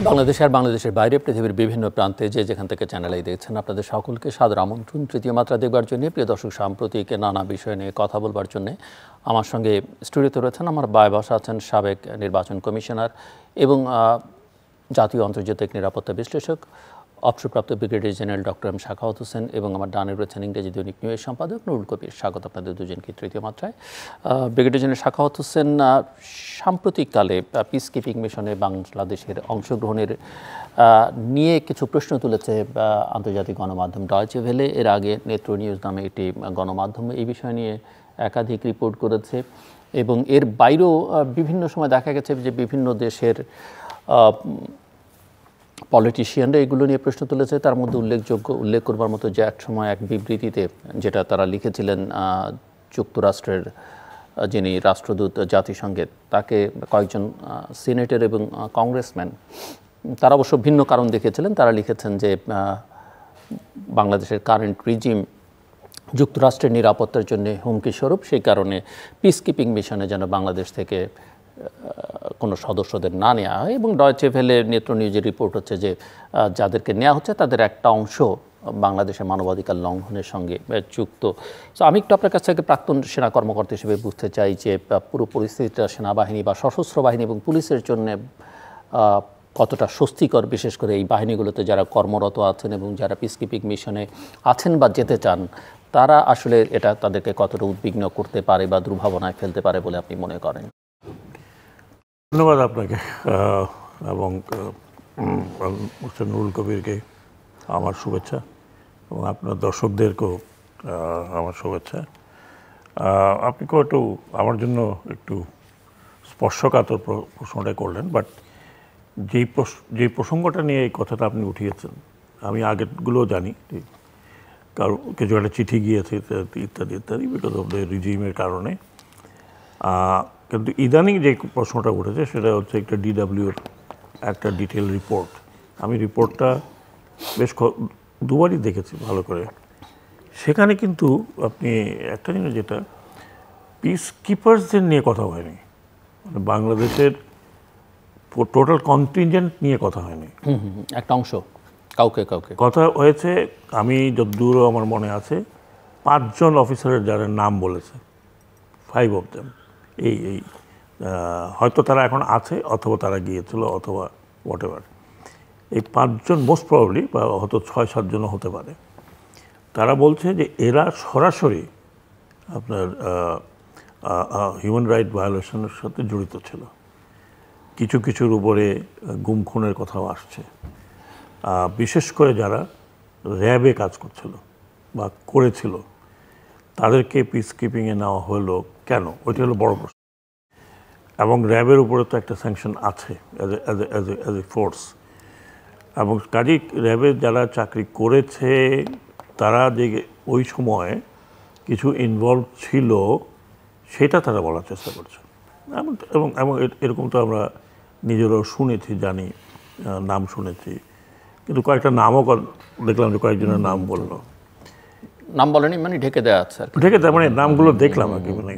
বাংলাদেশ আর বাংলাদেশের বাইরে পৃথিবীর বিভিন্ন প্রান্তে যে যেখান থেকে চ্যানেলেই দেখছেন আপনাদের সকলকে সাদর আমন্ত্রণ তৃতীয় মাত্রা দেখবার জন্য। প্রিয় দর্শক, সাম্প্রতিক নানা বিষয় নিয়ে কথা বলবার জন্য আমার সঙ্গে স্টুডিওতে রয়েছেন আমার বায় বসা আছেন সাবেক নির্বাচন কমিশনার এবং জাতীয় আন্তর্জাতিক নিরাপত্তা বিশ্লেষক অবসরপ্রাপ্ত brigadier general doctor M Sakhawat Hossain এবং আমার ডানে রয়েছেন ইংরেজি দৈনিক নিউজের সম্পাদক নুরুল কবির। স্বাগত আপনাদের দুজনকে তৃতীয় মাত্রায়। ব্রিগেডিয়ার জেনারেল শাখাওয়াত হোসেন, সাম্প্রতিককালে পিস কিপিং মিশনে বাংলাদেশের অংশগ্রহণের নিয়ে কিছু প্রশ্ন তুলেছে আন্তর্জাতিক গণমাধ্যম ডয়েচে ভেলে। এর আগে নেত্র নিউজ নামে একটি গণমাধ্যম এই বিষয় নিয়ে একাধিক রিপোর্ট করেছে এবং এর বাইরেও বিভিন্ন সময় দেখা গেছে যে বিভিন্ন দেশের পলিটিশিয়ানরা এগুলো নিয়ে প্রশ্ন তুলেছে। তার মধ্যে উল্লেখ করবার মতো যে এক সময় এক বিবৃতিতে যেটা তারা লিখেছিলেন, যুক্তরাষ্ট্রের যিনি রাষ্ট্রদূত জাতিসংঘে, তাকে কয়েকজন সিনেটর এবং কংগ্রেসম্যান, তারা অবশ্য ভিন্ন কারণ দেখিয়েছিলেন। তারা লিখেছেন যে বাংলাদেশের কারেন্ট রিজিম যুক্তরাষ্ট্রের নিরাপত্তার জন্য হুমকি স্বরূপ, সেই কারণে পিস কিপিং মিশনে যেন বাংলাদেশ থেকে কোনো সদস্যদের না নেওয়া হয়। এবং ডয়েচে ভেলে নেত্র নিউজের রিপোর্ট হচ্ছে যে যাদেরকে নেওয়া হচ্ছে তাদের একটা অংশ বাংলাদেশের মানবাধিকার লঙ্ঘনের সঙ্গে যুক্ত। সো আমি একটু আপনার কাছ থেকে প্রাক্তন সেনা কর্মকর্তা হিসেবে বুঝতে চাই যে পুরো পরিস্থিতিটা সেনাবাহিনী বা সশস্ত্র বাহিনী এবং পুলিশের জন্য কতটা স্বস্তিকর, বিশেষ করে এই বাহিনীগুলোতে যারা কর্মরত আছেন এবং যারা পিস কিপিং মিশনে আছেন বা যেতে চান, তারা আসলে এটা তাদেরকে কতটা উদ্বিগ্ন করতে পারে বা দুর্ভাবনায় ফেলতে পারে বলে আপনি মনে করেন? ধন্যবাদ আপনাকে এবং নুরুল কবিরকে আমার শুভেচ্ছা এবং আপনার দর্শকদেরকেও আমার শুভেচ্ছা। আপনি কেউ একটু আমার জন্য একটু স্পর্শকাতর প্রশ্নটা করলেন, বাট যেই প্রসঙ্গটা নিয়ে এই কথাটা আপনি উঠিয়েছেন আমি আগেরগুলোও জানি। কারণ কিছু একটা চিঠি গিয়েছে ইত্যাদি ইত্যাদি বিকজ অফ দ্য রিজিমের কারণে। কিন্তু ইদানিং যে প্রশ্নটা উঠেছে সেটা হচ্ছে একটা ডিডাব্লিউর একটা ডিটেল রিপোর্ট। আমি রিপোর্টটা বেশ দুবারই দেখেছি ভালো করে। সেখানে কিন্তু আপনি একটা জিনিস, যেটা পিস কিপার্সদের নিয়ে কথা হয়নি, মানে বাংলাদেশের টোটাল কন্টিনজেন্ট নিয়ে কথা হয়নি, একটা অংশ কাউকে কথা হয়েছে। আমি যতদূর আমার মনে আছে 5 জন অফিসারের যারা নাম বলেছে, 5 অফ দেম এই হয়তো তারা এখন আছে অথবা তারা গিয়েছিল অথবা হোয়াট এভার। এই 5 জন মোস্ট প্রবাবলি বা হয়তো 6-7 জনও হতে পারে। তারা বলছে যে এরা সরাসরি আপনার হিউম্যান রাইট ভায়োলেশনের সাথে জড়িত ছিল। কিছুর উপরে গুম খুনের কথাও আসছে। বিশেষ করে যারা র্যাবে কাজ করছিল বা করেছিল তাদেরকে পিস কিপিংয়ে নেওয়া হলো কেন, ওইটা হলো বড় প্রশ্ন। এবং র্যাবের উপরে তো একটা স্যাংশন আছে অ্যাজ এ ফোর্স, এবং কাজেই র্যাবে যারা চাকরি করেছে তারা যে ওই সময়ে কিছু ইনভলভ ছিল সেটা তারা বলার চেষ্টা করছে। এবং এরকম তো আমরা নিজেরাও শুনেছি, জানি, নাম শুনেছি, কিন্তু কয়েকটা নামও দেখলাম যে কয়েকজনের নাম বললো। নাম বলেনি মানে ঢেকে দেওয়া আছে, ঢেকে দেওয়া মানে নামগুলো দেখলাম আর কি, মানে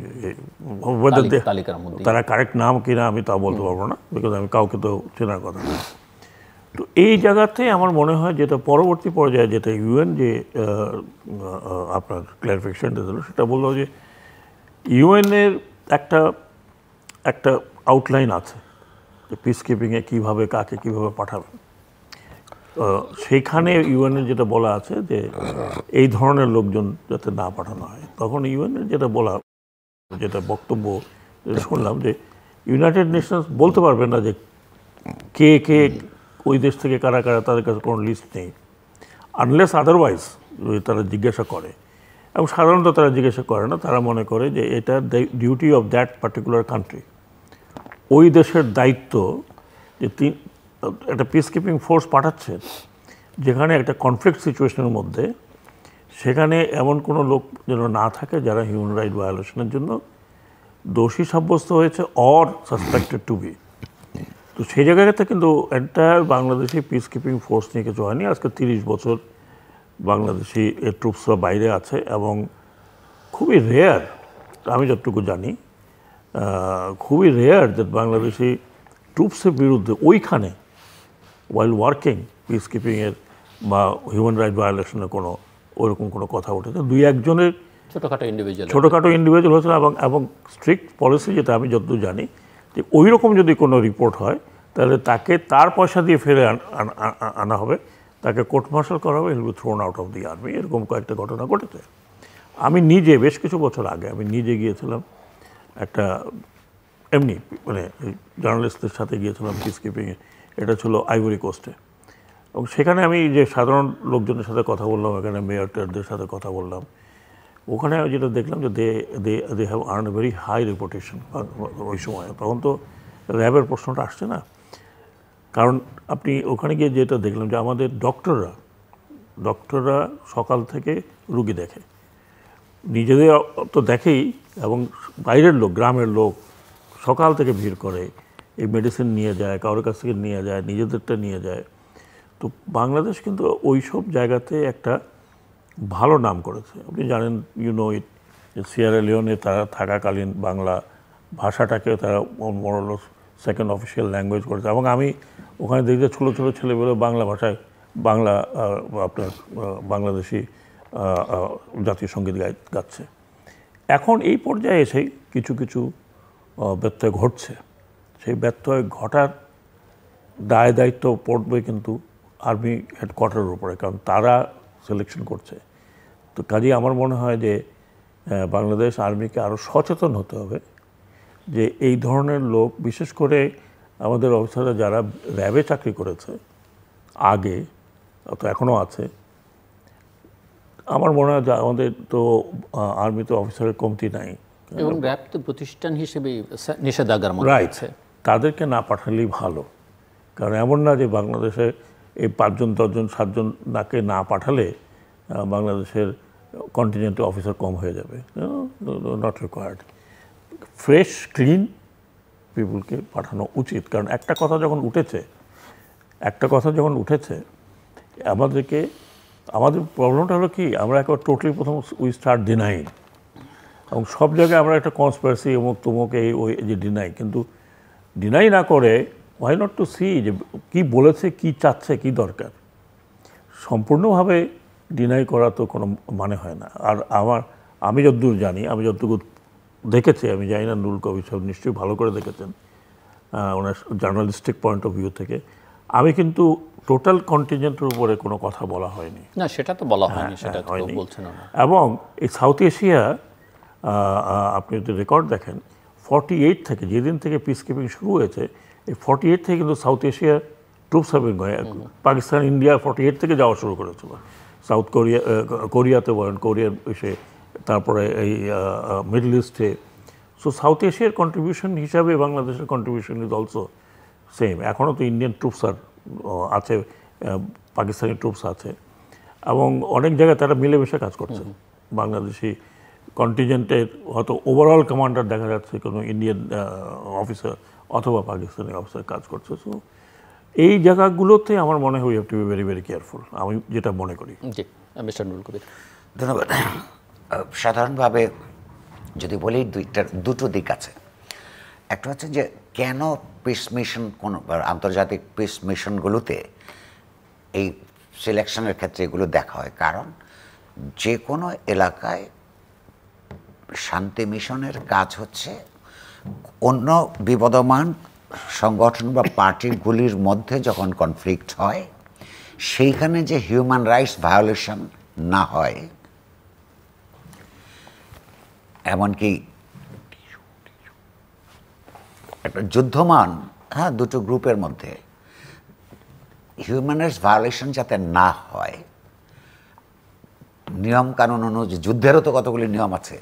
তারা কারেক্ট নাম কিনা আমি তা বলতে পারবো না, বিকজ আমি কাউকে তো চেনার কথা না। তো এই জায়গাতে আমার মনে হয় যেটা পরবর্তী পর্যায়ে যেটা ইউএন যে আপনার ক্লারিফিকেশনটা দিল, সেটা বললো যে ইউএনের একটা আউটলাইন আছে যে পিস কিপিংয়ে কীভাবে কাকে কীভাবে পাঠাবেন। সেইখানে ইউএনের যেটা বলা আছে যে এই ধরনের লোকজন যাতে না পাঠানো হয়। তখন ইউএনের যেটা বক্তব্য শুনলাম যে ইউনাইটেড নেশনস বলতে পারবে না যে কে ওই দেশ থেকে কারা তাদের কাছে কোনো লিস্ট নেই, আনলেস আদারওয়াইজ তারা জিজ্ঞাসা করে। এবং সাধারণত তারা জিজ্ঞাসা করে না, তারা মনে করে যে এটা duty of that particular country, ওই দেশের দায়িত্ব যে একটা পিস কিপিং ফোর্স পাঠাচ্ছে যেখানে একটা কনফ্লিক্ট সিচুয়েশনের মধ্যে, সেখানে এমন কোনো লোক যেন না থাকে যারা হিউম্যান রাইট ভায়োলেশনের জন্য দোষী সাব্যস্ত হয়েছে অর সাসপেক্টেড টু বি। তো সেই জায়গাতে কিন্তু entire Bangladeshi peace keeping force নিয়ে কিছু হয়নি। আজকে 30 বছর বাংলাদেশি ট্রুপসরা বাইরে আছে এবং খুবই রেয়ার, আমি যতটুকু জানি খুবই রেয়ার যে বাংলাদেশি ট্রুপসের বিরুদ্ধে ওইখানে ওয়াইল ওয়ার্কিং পিস কিপিংয়ের বা হিউম্যান রাইট ভায়োলেশনের ওরকম কোনো কথা উঠেছে। দুই একজনের ছোটোখাটো ইন্ডিভিজুয়াল হয়েছিল এবং স্ট্রিক্ট পলিসি, যেটা আমি যতদূর জানি, যে ওই রকম যদি কোনো রিপোর্ট হয় তাহলে তাকে তার পয়সা দিয়ে ফেলে আনা হবে, তাকে কোর্ট মার্শাল করা হবে, will be thrown out of the army. এরকম কয়েকটা ঘটনা ঘটেছে। আমি নিজে বেশ কিছু বছর আগে আমি নিজে গিয়েছিলাম একটা এমনি মানে জার্নালিস্টদের সাথে গিয়েছিলাম পিস কিপিংয়ে, এটা ছিল আইভরি কোস্টে। এবং সেখানে আমি যে সাধারণ লোকজনের সাথে কথা বললাম, এখানে মেয়রদের সাথে কথা বললাম, ওখানে যেটা দেখলাম যে they have earn a very high reputation ওই সময়। তখন তো র্যাবের প্রশ্নটা আসছে না, কারণ আপনি ওখানে গিয়ে যেটা দেখলাম যে আমাদের ডক্টররা সকাল থেকে রুগী দেখে, নিজেদের তো দেখেই, এবং বাইরের লোক, গ্রামের লোক সকাল থেকে ভিড় করে, এই মেডিসিন নিয়ে যায়, কারোর কাছ থেকে নিয়ে যায়, নিজেদেরটা নিয়ে যায়। তো বাংলাদেশ কিন্তু ওই সব জায়গাতে একটা ভালো নাম করেছে। আপনি জানেন, ইট, সিয়েরা লিওনে তারা থাকাকালীন বাংলা ভাষাটাকে তারা মোরাল সেকেন্ড অফিসিয়াল ল্যাঙ্গুয়েজ করেছে। এবং আমি ওখানে দেখি যে ছোটো ছোটো ছেলেগুলো বাংলা ভাষায় আপনার বাংলাদেশি জাতীয় সঙ্গীত গাচ্ছে। এখন এই পর্যায়ে এসেই কিছু কিছু ব্যত্যয় ঘটছে। সেই ব্যত্যয় ঘটার দায় দায়িত্ব পড়বে কিন্তু আর্মি হেডকোয়ার্টারের উপরে, কারণ তারা সিলেকশন করছে। তো কাজেই আমার মনে হয় যে বাংলাদেশ আর্মিকে আরও সচেতন হতে হবে যে এই ধরনের লোক, বিশেষ করে আমাদের অফিসাররা যারা র্যাবে চাকরি করেছে আগে, তো এখনও আছে, আমার মনে হয় যে আমাদের তো আর্মিতে অফিসারের কমতি নাই, এবং র্যাব তো প্রতিষ্ঠান হিসেবে নিষেধাজ্ঞার মধ্যে আছে। তাদেরকে না পাঠালেই ভালো, কারণ এমন না যে বাংলাদেশে এই 5 জন 10 জন 7 জন নাকে না পাঠালে বাংলাদেশের কন্টিনেন্টে অফিসার কম হয়ে যাবে। Not required. ফ্রেশ ক্লিন পিপুলকে পাঠানো উচিত। কারণ একটা কথা যখন উঠেছে আমাদের প্রবলেমটা হলো কি, আমরা একবার টোটালি প্রথম উই স্টার্ট ডিনাইং, এবং সব জায়গায় আমরা একটা কনস্পিরেসি অমুক তমুক ওই যে ডিনাই, কিন্তু ডিনাই না করে ওয়াই নট টু সি যে কী বলেছে, কী চাচ্ছে, কী দরকার। সম্পূর্ণভাবে ডিনাই করা তো কোনো মানে হয় না। আর আমি যতদূর জানি, আমি যতটুকু দেখেছি, আমি জানি না নুরুল কবির সাহেব নিশ্চয়ই ভালো করে দেখেছেন ওনার জার্নালিস্টিক পয়েন্ট অফ ভিউ থেকে, আমি কিন্তু টোটাল কন্টিনজেন্টের উপরে কোনো কথা বলা হয়নি। না, সেটা তো বলা হয়নি, সেটা তো বলছেন না। এবং এই সাউথ এশিয়া, আপনি যদি রেকর্ড দেখেন, 48 থেকে, যেদিন থেকে পিস কিপিং শুরু হয়েছে, এই 48 থেকে কিন্তু সাউথ এশিয়া ট্রুপস হবে। পাকিস্তান, ইন্ডিয়া 48 থেকে যাওয়া শুরু করেছিল। সাউথ কোরিয়াতে বলেন, কোরিয়ার এসে, তারপরে এই মিডল ইস্টে। সো সাউথ এশিয়ার কন্ট্রিবিউশন হিসাবে বাংলাদেশের কন্ট্রিবিউশন ইজ অলসো সেম। এখনও তো ইন্ডিয়ান ট্রুপস আছে, পাকিস্তানি ট্রুপস আছে, এবং অনেক জায়গায় তারা মিলেমিশে কাজ করছে। বাংলাদেশি কন্টিনজেন্টের হয়তো ওভারঅল কমান্ডার দেখা যাচ্ছে কোনো ইন্ডিয়ান অফিসার অথবা পাকিস্তানি অফিসার কাজ করছে। সো এই জায়গাগুলোতে আমার মনে হয় we have to be very very careful, আমি যেটা মনে করি। জি, মিস্টার নুরুল কবির। ধন্যবাদ। সাধারণভাবে যদি বলি দুটো দিক আছে। একটা হচ্ছে যে কেন পিস মিশন, কোন আন্তর্জাতিক পিস মিশনগুলোতে এই সিলেকশনের ক্ষেত্রে এগুলো দেখা হয়, কারণ যে কোনো এলাকায় শান্তি মিশনের কাজ হচ্ছে অন্য বিবদমান সংগঠন বা পার্টিগুলির মধ্যে যখন কনফ্লিক্ট হয়, সেইখানে যে হিউম্যান রাইটস ভায়োলেশন না হয়, এমনকি একটা যুদ্ধমান দুটো গ্রুপের মধ্যে হিউম্যান রাইটস ভায়োলেশন যাতে না হয়, নিয়ম কানুন অনুযায়ী, যুদ্ধেরও তো কতগুলি নিয়ম আছে,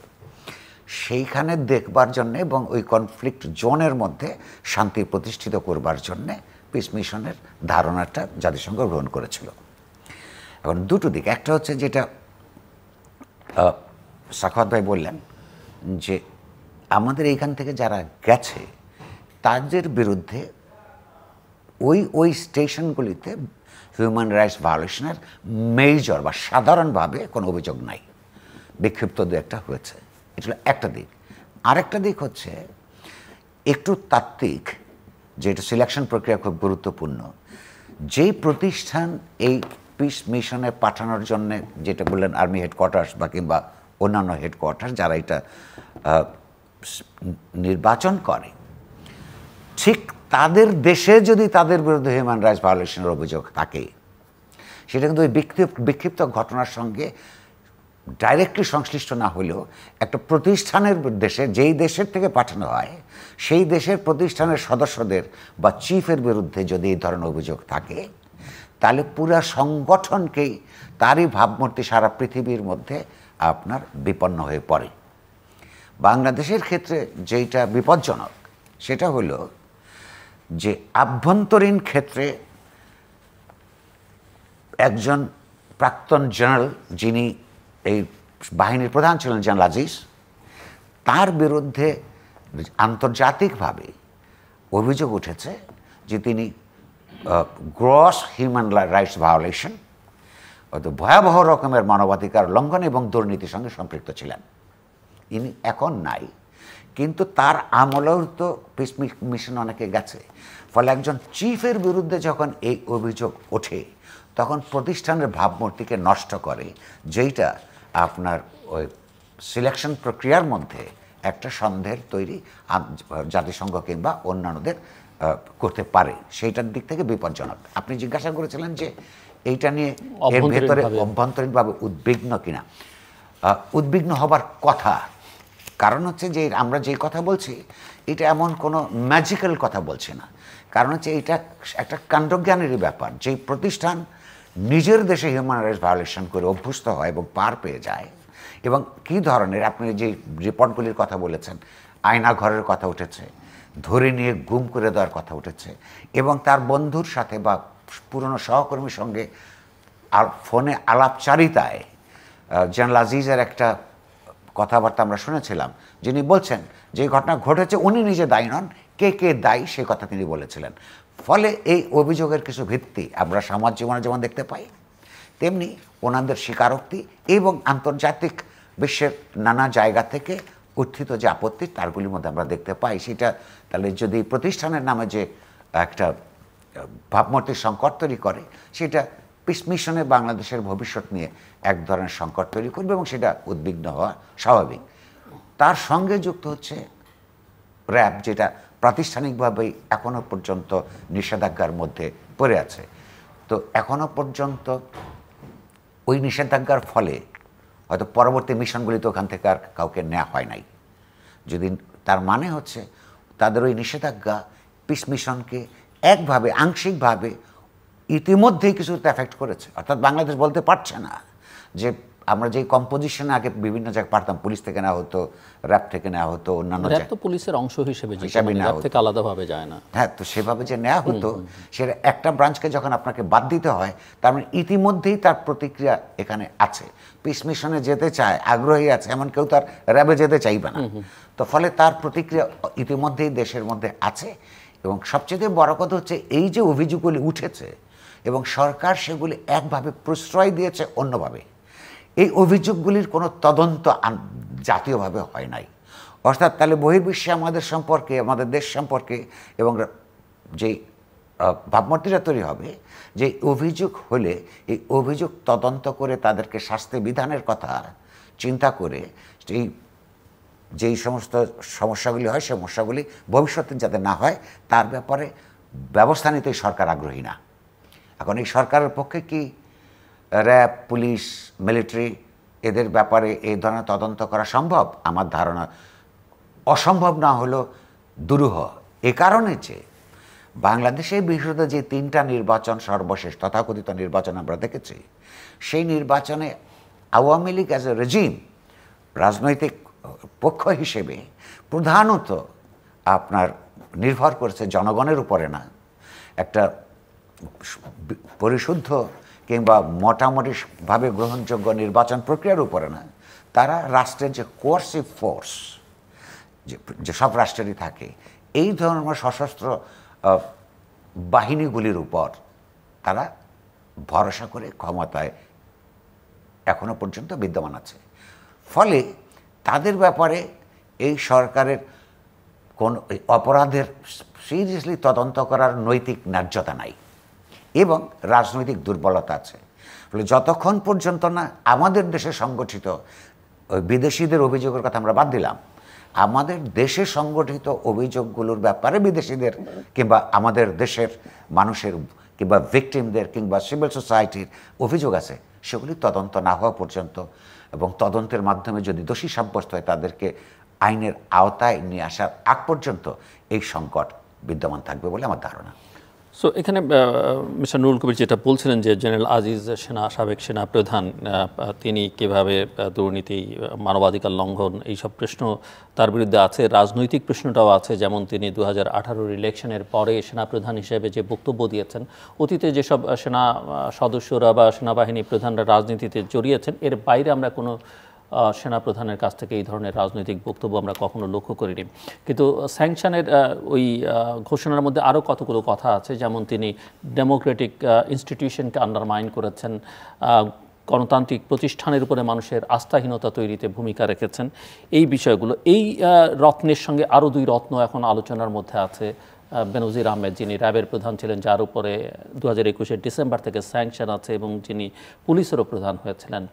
সেইখানে দেখবার জন্যে এবং ওই কনফ্লিক্ট জোনের মধ্যে শান্তি প্রতিষ্ঠিত করবার জন্যে পিস মিশনের ধারণাটা জাতিসংঘ গ্রহণ করেছিল। এখন দুটো দিক, একটা হচ্ছে যেটা সাখাওয়াত ভাই বললেন যে আমাদের এইখান থেকে যারা গেছে তাদের বিরুদ্ধে ওই স্টেশনগুলিতে হিউম্যান রাইটস ভায়োলেশনের মেজর বা সাধারণভাবে কোনো অভিযোগ নাই, বিক্ষিপ্ত দু একটা হয়েছে। এটা একটা দিক। আরেকটা দিক হচ্ছে একটু তাত্ত্বিক, যে এটা সিলেকশন প্রক্রিয়া খুব গুরুত্বপূর্ণ, যেই প্রতিষ্ঠান এই পিস মিশনে পাঠানোর জন্য, যেটা বললেন আর্মি হেডকোয়ার্টার্স বা কিংবা অন্যান্য হেডকোয়ার্টার্স যারা এটা নির্বাচন করে, ঠিক তাদের দেশে যদি তাদের বিরুদ্ধে হিউম্যান রাইটস ভায়োলেশনের অভিযোগ থাকে, সেটা কিন্তু ওই বিক্ষিপ্ত ঘটনার সঙ্গে ডাইরেক্টলি সংশ্লিষ্ট না হলেও একটা প্রতিষ্ঠানের দেশে, যেই দেশের থেকে পাঠানো হয় সেই দেশের প্রতিষ্ঠানের সদস্যদের বা চিফের বিরুদ্ধে যদি এই ধরনের অভিযোগ থাকে, তাহলে পুরা সংগঠনকেই, তারই ভাবমূর্তি সারা পৃথিবীর মধ্যে আপনার বিপন্ন হয়ে পড়ে। বাংলাদেশের ক্ষেত্রে যেটা বিপজ্জনক সেটা হলো যে আভ্যন্তরীণ ক্ষেত্রে একজন প্রাক্তন জেনারেল, যিনি এই বাহিনীর প্রধান ছিলেন, জেনারেল আজিজ, তার বিরুদ্ধে আন্তর্জাতিকভাবে অভিযোগ উঠেছে যে তিনি গ্রস হিউম্যান রাইটস ভায়োলেশন, অর্থাৎ ভয়াবহ রকমের মানবাধিকার লঙ্ঘন এবং দুর্নীতির সঙ্গে সম্পৃক্ত ছিলেন। ইনি এখন নাই, কিন্তু তার আমলেও তো পিস মিশন অনেকে গেছে। ফলে একজন চিফের বিরুদ্ধে যখন এই অভিযোগ ওঠে, তখন প্রতিষ্ঠানের ভাবমূর্তিকে নষ্ট করে, যেইটা আপনার ওই সিলেকশন প্রক্রিয়ার মধ্যে একটা সন্দেহের তৈরি জাতিসংঘ কিংবা অন্যান্যদের করতে পারে। সেইটার দিক থেকে বিপজ্জনক। আপনি জিজ্ঞাসা করেছিলেন যে এইটা নিয়ে এর ভেতরে অভ্যন্তরীণভাবে উদ্বিগ্ন কিনা। উদ্বিগ্ন হবার কথা, কারণ হচ্ছে যে আমরা যেই কথা বলছি এটা এমন কোনো ম্যাজিক্যাল কথা বলছি না। কারণ হচ্ছে এটা একটা কাণ্ডজ্ঞানেরই ব্যাপার। যেই প্রতিষ্ঠান নিজের দেশে হিউম্যান রাইটস ভায়োলেশন করে অভ্যস্ত হয় এবং পার পেয়ে যায়, এবং কী ধরনের, আপনি যে রিপোর্টগুলির কথা বলেছেন, আয়না ঘরের কথা উঠেছে, ধরে নিয়ে গুম করে দেওয়ার কথা উঠেছে, এবং তার বন্ধুর সাথে বা পুরনো সহকর্মীর সঙ্গে ফোনে আলাপচারিতায় জেনারেল আজিজের একটা কথাবার্তা আমরা শুনেছিলাম, যিনি বলছেন যে ঘটনা ঘটেছে উনি নিজে দায়ী নন, কে কে দায়ী সে কথা তিনি বলেছিলেন। ফলে এই অভিযোগের কিছু ভিত্তি আমরা সমাজ জীবনে যেমন দেখতে পাই, তেমনি ওনাদের স্বীকারোক্তি এবং আন্তর্জাতিক বিশ্বের নানা জায়গা থেকে উত্থিত যে আপত্তি তারগুলির মধ্যে আমরা দেখতে পাই। সেটা তাহলে যদি প্রতিষ্ঠানের নামে যে একটা ভাবমূর্তির সংকট তৈরি করে, সেটা পিস মিশনে বাংলাদেশের ভবিষ্যৎ নিয়ে এক ধরনের সংকট তৈরি করবে, এবং সেটা উদ্বিগ্ন হওয়া স্বাভাবিক। তার সঙ্গে যুক্ত হচ্ছে র্যাব, যেটা প্রাতিষ্ঠানিকভাবেই এখনও পর্যন্ত নিষেধাজ্ঞার মধ্যে পড়ে আছে। তো এখনও পর্যন্ত ওই নিষেধাজ্ঞার ফলে হয়তো পরবর্তী মিশনগুলিতে ওখান থেকে আর কাউকে নেওয়া হয় নাই। যদি তার মানে হচ্ছে তাদের ওই নিষেধাজ্ঞা পিস মিশনকে একভাবে, আংশিকভাবে ইতিমধ্যেই কিছুতে এফেক্ট করেছে। অর্থাৎ বাংলাদেশ বলতে পারছে না যে আমরা যে কম্পোজিশনে আগে বিভিন্ন জায়গায় পারতাম, পুলিশ থেকে নেওয়া হতো, র্যাব থেকে নেওয়া হতো, অন্যান্য র্যাব তো পুলিশের অংশ হিসেবে র্যাব থেকে আলাদাভাবে যায় না। হ্যাঁ, তো সেভাবে যে নেওয়া হতো, সেটা একটা ব্রাঞ্চকে যখন আপনাকে বাদ দিতে হয়, তার মানে ইতিমধ্যেই তার প্রতিক্রিয়া এখানে আছে। পিস মিশনে যেতে চায়, আগ্রহী আছে, এমন কেউ তার র্যাবে যেতে চাইবে না। তো ফলে তার প্রতিক্রিয়া ইতিমধ্যেই দেশের মধ্যে আছে। এবং সবচেয়ে বড় কথা হচ্ছে এই যে অভিযোগগুলি উঠেছে এবং সরকার সেগুলি একভাবে প্রশ্রয় দিয়েছে অন্যভাবে, এই অভিযোগগুলির কোনো তদন্ত জাতীয়ভাবে হয় নাই। অর্থাৎ তাহলে বহির্বিশ্বে আমাদের সম্পর্কে, আমাদের দেশ সম্পর্কে এবং যেই ভাবমূর্তিটা তৈরি হবে, যে অভিযোগ হলে এই অভিযোগ তদন্ত করে তাদেরকে শাস্তি বিধানের কথা চিন্তা করে এই যেই সমস্ত সমস্যাগুলি হয়, সমস্যাগুলি ভবিষ্যতে যাতে না হয় তার ব্যাপারে ব্যবস্থা নিতে সরকার আগ্রহী না। এখন এই সরকারের পক্ষে কি র্যাব, পুলিশ, মিলিটারি এদের ব্যাপারে এই ধরনের তদন্ত করা সম্ভব? আমার ধারণা অসম্ভব না হলেও দুরূহ। এ কারণে যে বাংলাদেশের বিশেষত যে 3টা নির্বাচন, সর্বশেষ তথাকথিত নির্বাচন আমরা দেখেছি, সেই নির্বাচনে Awami League as a regime, রাজনৈতিক পক্ষ হিসেবে প্রধানত আপনার নির্ভর করেছে জনগণের উপরে না, একটা পরিশুদ্ধ কিংবা মোটামুটিভাবে গ্রহণযোগ্য নির্বাচন প্রক্রিয়ার উপরে না। তারা রাষ্ট্রের যে কোয়ার্সিভ ফোর্স, যে সব রাষ্ট্রেরই থাকে, এই ধরনের সশস্ত্র বাহিনীগুলির উপর তারা ভরসা করে ক্ষমতায় এখনো পর্যন্ত বিদ্যমান আছে। ফলে তাদের ব্যাপারে এই সরকারের কোন অপরাধের সিরিয়াসলি তদন্ত করার নৈতিক ন্যায্যতা নাই। এবং রাজনৈতিক দুর্বলতা আছে। ফলে যতক্ষণ পর্যন্ত না আমাদের দেশে সংগঠিত, ওই বিদেশিদের অভিযোগের কথা আমরা বাদ দিলাম, আমাদের দেশে সংগঠিত অভিযোগগুলোর ব্যাপারে বিদেশিদের কিংবা আমাদের দেশের মানুষের কিংবা ভিকটিমদের কিংবা সিভিল সোসাইটির অভিযোগ আছে, সেগুলি তদন্ত না হওয়া পর্যন্ত এবং তদন্তের মাধ্যমে যদি দোষী সাব্যস্ত হয় তাদেরকে আইনের আওতায় নিয়ে আসার আগ পর্যন্ত এই সংকট বিদ্যমান থাকবে বলে আমার ধারণা। সো এখানে মিস্টার নুরুল কবির যেটা বলছিলেন যে জেনারেল আজিজ সাবেক সেনা প্রধান, তিনি কিভাবে দুর্নীতি, মানবাধিকার লঙ্ঘন এইসব প্রশ্ন তার বিরুদ্ধে আছে, রাজনৈতিক প্রশ্নটাও আছে। যেমন তিনি 2018 ইলেকশনের পরে সেনাপ্রধান হিসেবে যে বক্তব্য দিয়েছেন, অতীতে যেসব সেনা সদস্যরা বা সেনাবাহিনী প্রধানরা রাজনীতিতে জড়িয়েছেন, এর বাইরে আমরা কোনো সেনাপ্রধানের কাছ থেকে এই ধরনের রাজনৈতিক বক্তব্য আমরা কখনো লক্ষ্য করিনি। কিন্তু স্যাংশনের ওই ঘোষণার মধ্যে আরও কতগুলো কথা আছে, যেমন তিনি ডেমোক্রেটিক ইনস্টিটিউশনকে আন্ডারমাইন করেছেন, গণতান্ত্রিক প্রতিষ্ঠানের উপরে মানুষের আস্থাহীনতা তৈরিতে ভূমিকা রেখেছেন। এই বিষয়গুলো, এই রত্নের সঙ্গে আরও দুই রত্ন এখন আলোচনার মধ্যে আছে। বেনজির আহমেদ, যিনি র্যাবের প্রধান ছিলেন, যার উপরে 2021 ডিসেম্বর থেকে স্যাংশন আছে এবং যিনি পুলিশেরও প্রধান হয়েছিলেন।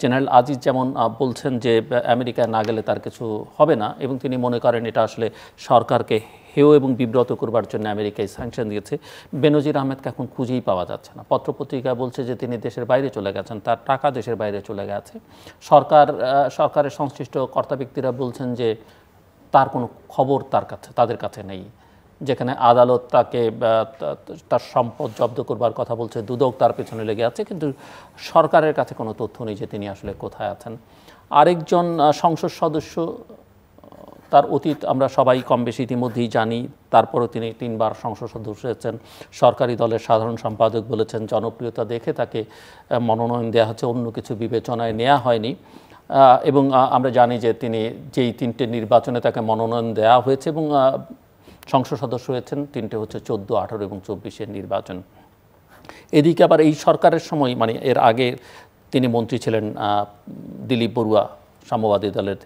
জেনারেল আজিজ যেমন বলছেন যে আমেরিকায় না গেলে তার কিছু হবে না, এবং তিনি মনে করেন এটা আসলে সরকারকে হেয় এবং বিব্রত করবার জন্য আমেরিকায় স্যাংশন দিয়েছে। বেনজির আহমেদকে এখন খুঁজেই পাওয়া যাচ্ছে না। পত্রপত্রিকায় বলছে যে তিনি দেশের বাইরে চলে গেছেন, তার টাকা দেশের বাইরে চলে গেছে। সরকারের সংশ্লিষ্ট কর্তা ব্যক্তিরা বলছেন যে তার কোনো খবর তাদের কাছে নেই। যেখানে আদালত তাকে তার সম্পদ জব্দ করবার কথা বলছে, দুদক তার পেছনে লেগে আছে, কিন্তু সরকারের কাছে কোনো তথ্য নেই যে তিনি আসলে কোথায় আছেন। আরেকজন সংসদ সদস্য, তার অতীত আমরা সবাই কম বেশি ইতিমধ্যেই জানি, তারপরও তিনি 3 বার সংসদ সদস্য হয়েছেন, সরকারি দলের সাধারণ সম্পাদক বলেছেন, জনপ্রিয়তা দেখে তাকে মনোনয়ন দেওয়া হচ্ছে, অন্য কিছু বিবেচনায় নেওয়া হয়নি। এবং আমরা জানি যে তিনি যেই 3টে নির্বাচনে তাকে মনোনয়ন দেওয়া হয়েছে এবং সংসদ সদস্য হয়েছেন, 3টে হচ্ছে 14, 18 এবং 24-এর নির্বাচন। এদিকে আবার এই সরকারের সময়, মানে এর আগে তিনি মন্ত্রী ছিলেন দিলীপ বড়ুয়া, সাম্যবাদী দলের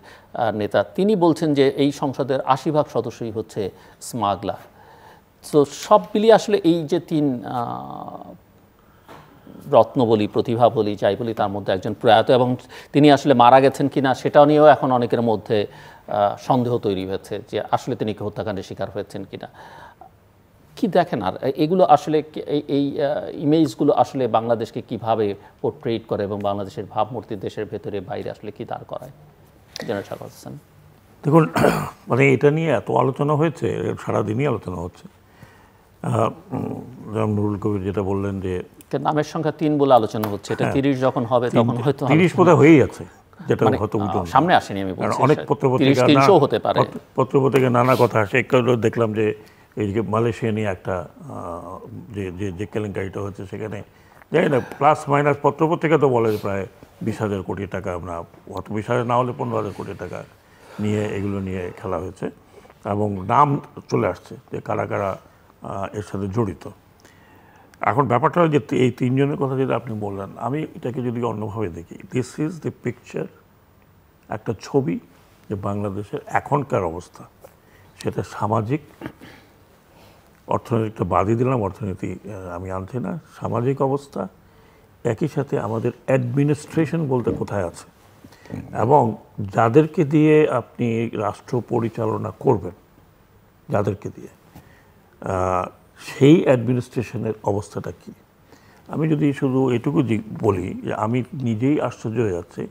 নেতা, তিনি বলছেন যে এই সংসদের 80% সদস্যই হচ্ছে স্মাগলার। তো সব মিলিয়ে আসলে এই যে 3 রত্ন বলি, প্রতিভা বলি, যাই বলি, তার মধ্যে একজন প্রয়াত, এবং তিনি আসলে মারা গেছেন কিনা সেটাও নিয়েও এখন অনেকের মধ্যে সন্দেহ তৈরি হয়েছে যে আসলে তিনি কি হত্যাকাণ্ডের শিকার হয়েছেন কিনা। কি দেখেন, আর এগুলো আসলে এই ইমেজগুলো আসলে বাংলাদেশকে কিভাবে পোর্ট্রেট করে এবং বাংলাদেশের ভাবমূর্তি দেশের ভেতরে বাইরে আসলে কি দাঁড় করায়? জেনারেল শাহবাজ হোসেন, দেখুন, মানে এটা নিয়ে এত আলোচনা হয়েছে, সারাদিনই আলোচনা হচ্ছে। যেমন নুরুল কবির যেটা বললেন যে নামের সংখ্যা 3 বলে আলোচনা হচ্ছে, এটা 30 যখন হবে তখন হয়তো 30 বোধহয় হয়েই আছে, যেটা হয়তো সামনে আসেনি। আমি বলছি অনেক পত্রপত্রিকা হতে পারে, পত্রপত্রিকা নানা কথা আসে। একটু দেখলাম যে এই যে মালয়েশিয়া নিয়ে একটা যে কেলেঙ্কারিটা হচ্ছে, সেখানে জানি না প্লাস মাইনাস পত্রপত্রিকা তো বলে প্রায় 20,000 কোটি টাকা, আমরা 20,000 না হলে 15,000 কোটি টাকা নিয়ে এগুলো নিয়ে খেলা হয়েছে, এবং নাম চলে আসছে যে কারা কারা এর সাথে জড়িত। এখন ব্যাপারটা হলো যে এই 3 জনের কথা যেটা আপনি বললেন, আমি এটাকে যদি অন্যভাবে দেখি, দিস ইজ দ্য পিকচার, একটা ছবি যে বাংলাদেশের এখনকার অবস্থা, সেটা সামাজিক, অর্থনৈতিকটা বাদই দিলাম, অর্থনীতি আমি আনছি না, সামাজিক অবস্থা, একই সাথে আমাদের অ্যাডমিনিস্ট্রেশন বলতে কোথায় আছে, এবং যাদেরকে দিয়ে আপনি রাষ্ট্র পরিচালনা করবেন, যাদেরকে দিয়ে সেই অ্যাডমিনিস্ট্রেশনের অবস্থাটা কি। আমি যদি শুধু এটুকু বলি যে আমি নিজেই আশ্চর্য হয়ে যাচ্ছি,